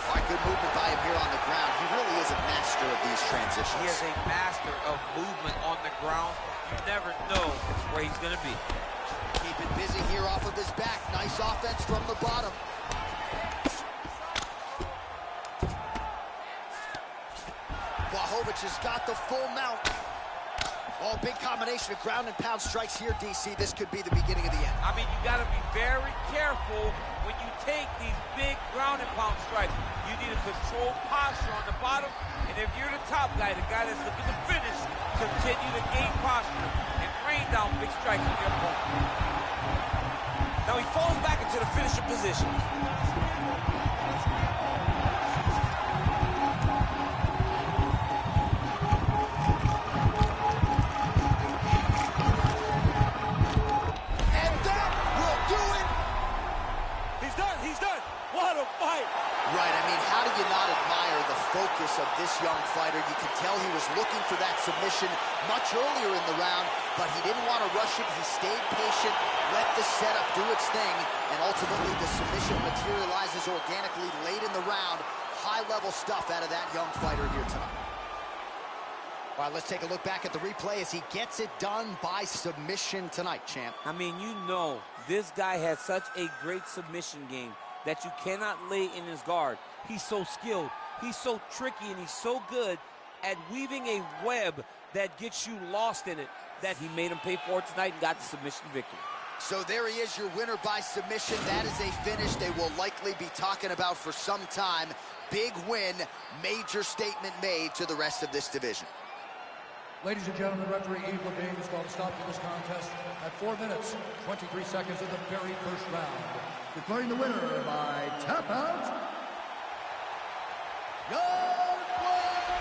All right, good movement by him here on the ground. He really is a master of these transitions. He is a master of movement on the ground. You never know where he's going to be. Keeping busy here off of his back. Nice offense from the bottom. Blachowicz has got the full mount. Oh, big combination of ground and pound strikes here, DC. This could be the beginning of the end. I mean, you got to be very careful when you take these big ground and pound strikes. You need a controlled posture on the bottom, and if you're the top guy, the guy that's looking to finish, continue to gain posture and rain down big strikes on your opponent. Now he falls back into the finishing position. Right, I mean, how do you not admire the focus of this young fighter? You could tell he was looking for that submission much earlier in the round, but he didn't want to rush it. He stayed patient, let the setup do its thing, and ultimately the submission materializes organically late in the round. High-level stuff out of that young fighter here tonight. All right, let's take a look back at the replay as he gets it done by submission tonight, champ. I mean, you know, this guy has such a great submission game that you cannot lay in his guard. He's so skilled, he's so tricky, and he's so good at weaving a web that gets you lost in it that he made him pay for it tonight and got the submission victory. So there he is, your winner by submission. That is a finish they will likely be talking about for some time. Big win, major statement made to the rest of this division. Ladies and gentlemen, referee Yves Lavigne has called a stop to this contest at 4 minutes, 23 seconds of the very first round. Declaring the winner by tap out, Young Bucks.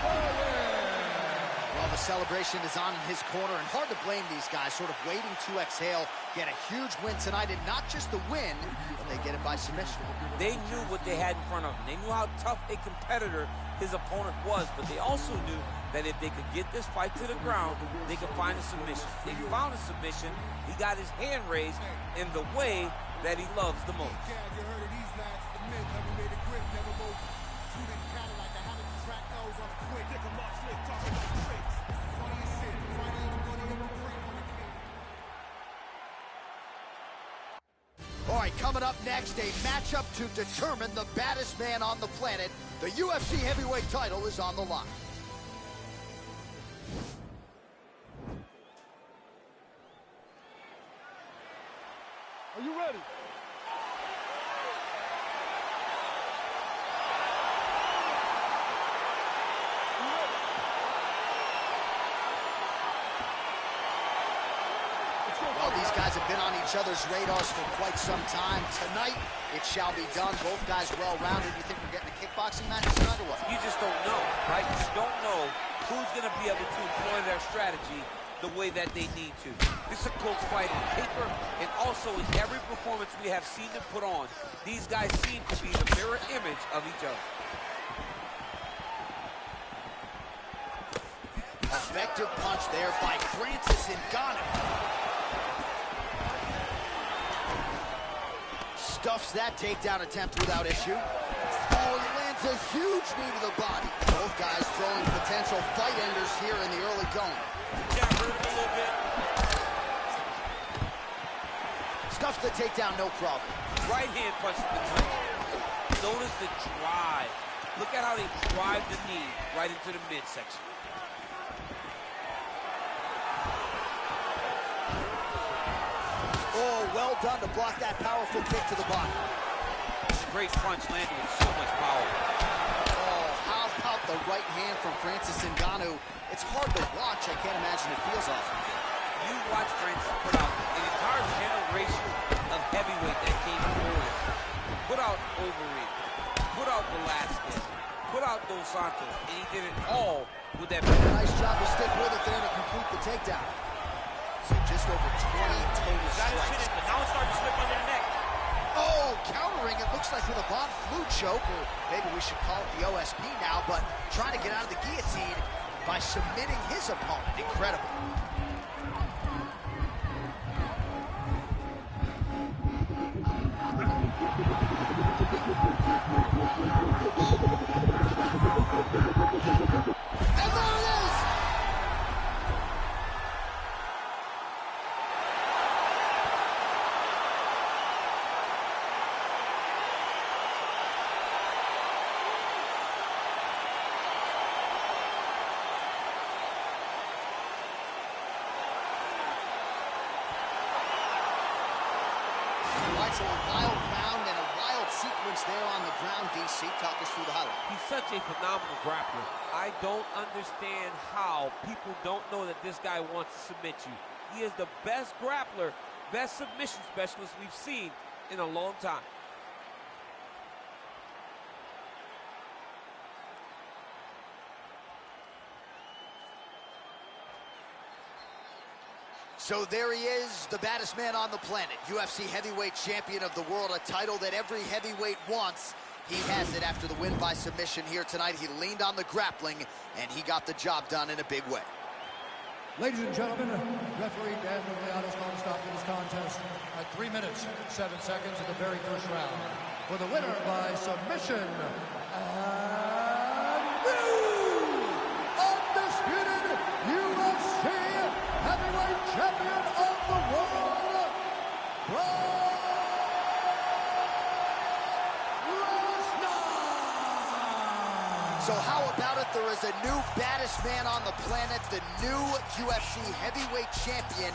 Well, the celebration is on in his corner, and hard to blame these guys, sort of waiting to exhale, get a huge win tonight, and not just the win, but they get it by submission. They knew what they had in front of them. They knew how tough a competitor his opponent was, but they also knew that if they could get this fight to the ground, they could find a submission. They found a submission. He got his hand raised in the way that he loves the most. All right, coming up next, a matchup to determine the baddest man on the planet. The UFC heavyweight title is on the line. Are you ready? Well, these guys have been on each other's radars for quite some time. Tonight, it shall be done. Both guys well-rounded. You think we're getting a kickboxing match tonight or what? You just don't know, right? You don't know who's going to be able to employ their strategy the way that they need to. This is a close fight on paper, and also in every performance we have seen them put on, these guys seem to be the mirror image of each other. Effective punch there by Francis Ngannou. Stuffs that takedown attempt without issue. Oh, he lands a huge knee to the body. Both guys throwing potential fight enders here in the early going. Yeah, hurt him a little bit. Stuffs the takedown, no problem. Right hand punch to the chin. Notice the drive. Look at how they drive the knee right into the midsection. Oh, well done to block that powerful kick to the body. Great punch landed with so much power. Oh, how about the right hand from Francis Ngannou? It's hard to watch. I can't imagine it feels awesome. You watch Francis put out an entire generation of heavyweight that came forward. Put out overrated. put out Velasquez, put out Dos Santos, and he did it all with that. Nice job to stick with it there to complete the takedown. So just over 20 total strikes. But now it's starting to slip under the neck. Oh, countering, it looks like with a Von Flue choke, or maybe we should call it the OSP now, but trying to get out of the guillotine by submitting his opponent. Incredible. And there it is! So a wild round and a wild sequence there on the ground. DC, talk us through the highlight. He's such a phenomenal grappler. I don't understand how people don't know that this guy wants to submit you. He is the best grappler, best submission specialist we've seen in a long time. So there he is, the baddest man on the planet, UFC heavyweight champion of the world, a title that every heavyweight wants. He has it after the win by submission here tonight. He leaned on the grappling, and he got the job done in a big way. Ladies and gentlemen, referee Dan Miragliotta's going to stop this contest at 3 minutes, 7 seconds of the very first round. For the winner by submission, and new undisputed UFC heavyweight champion of the world, Brock Lesnar! So how about it? There is a new baddest man on the planet, the new UFC heavyweight champion,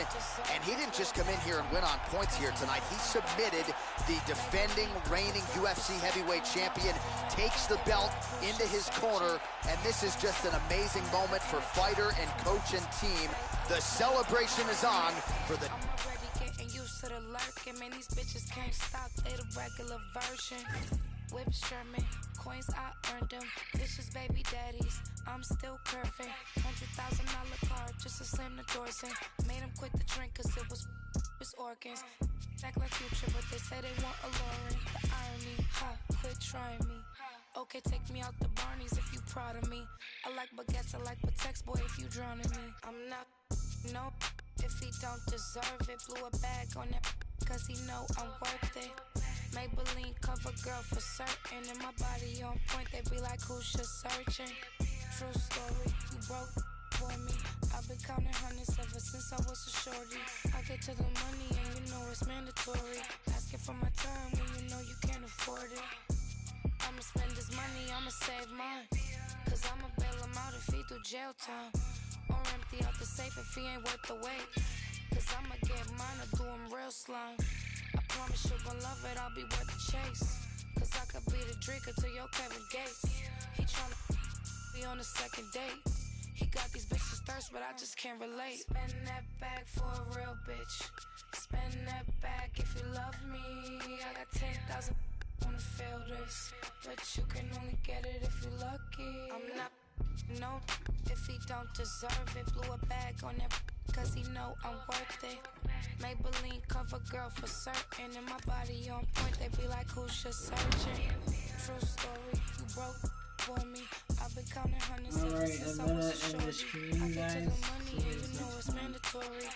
and he didn't just come in here and win on points here tonight. He submitted the defending, reigning UFC heavyweight champion, takes the belt into his corner, and this is just an amazing moment for fighter and coach and team. The celebration is on for the... Getting used to the lurking, man, these bitches can't stop, they the regular version. Whips Sherman, coins I earned them, vicious baby daddies, I'm still curving. $100,000 car just to slam the doors in. Made him quit the drink cause it was his organs. Act like Future, but they say they want a Lauren. The irony, ha, quit trying me. Okay, take me out the Barneys if you proud of me. I like baguettes, I like Patex, boy, if you drowning me. I'm not, no, if he don't deserve it. Blew a bag on that, cause he know I'm worth it. Maybelline cover girl for certain. And my body on point, they be like, who's just searching? True story, you broke for me. I've been counting hundreds ever since I was a shorty. I get to the money and you know it's mandatory. Asking for my time when you know you can't afford it. I'ma spend this money, I'ma save mine. Cause I'ma bail him out if he do jail time. Or empty out the safe if he ain't worth the wait. Cause I'ma get mine or do him real slime. I promise you gon' love it, I'll be worth the chase. Cause I could be the drinker to your Kevin Gates. He tryna be on the second date. He got these bitches thirst, but I just can't relate. Spend that bag for a real bitch. Spend that bag if you love me. I got 10,000 wanna feel this, but you can only get it if you're lucky. I'm not, no, if he don't deserve it. Blew a bag on that, cause he know I'm worth it. Maybelline cover girl for certain. And my body on point, they be like, who's just searching? True story, you broke for me. I've been counting hundreds ever since I was a shorty. I get to the money and you know it's mandatory.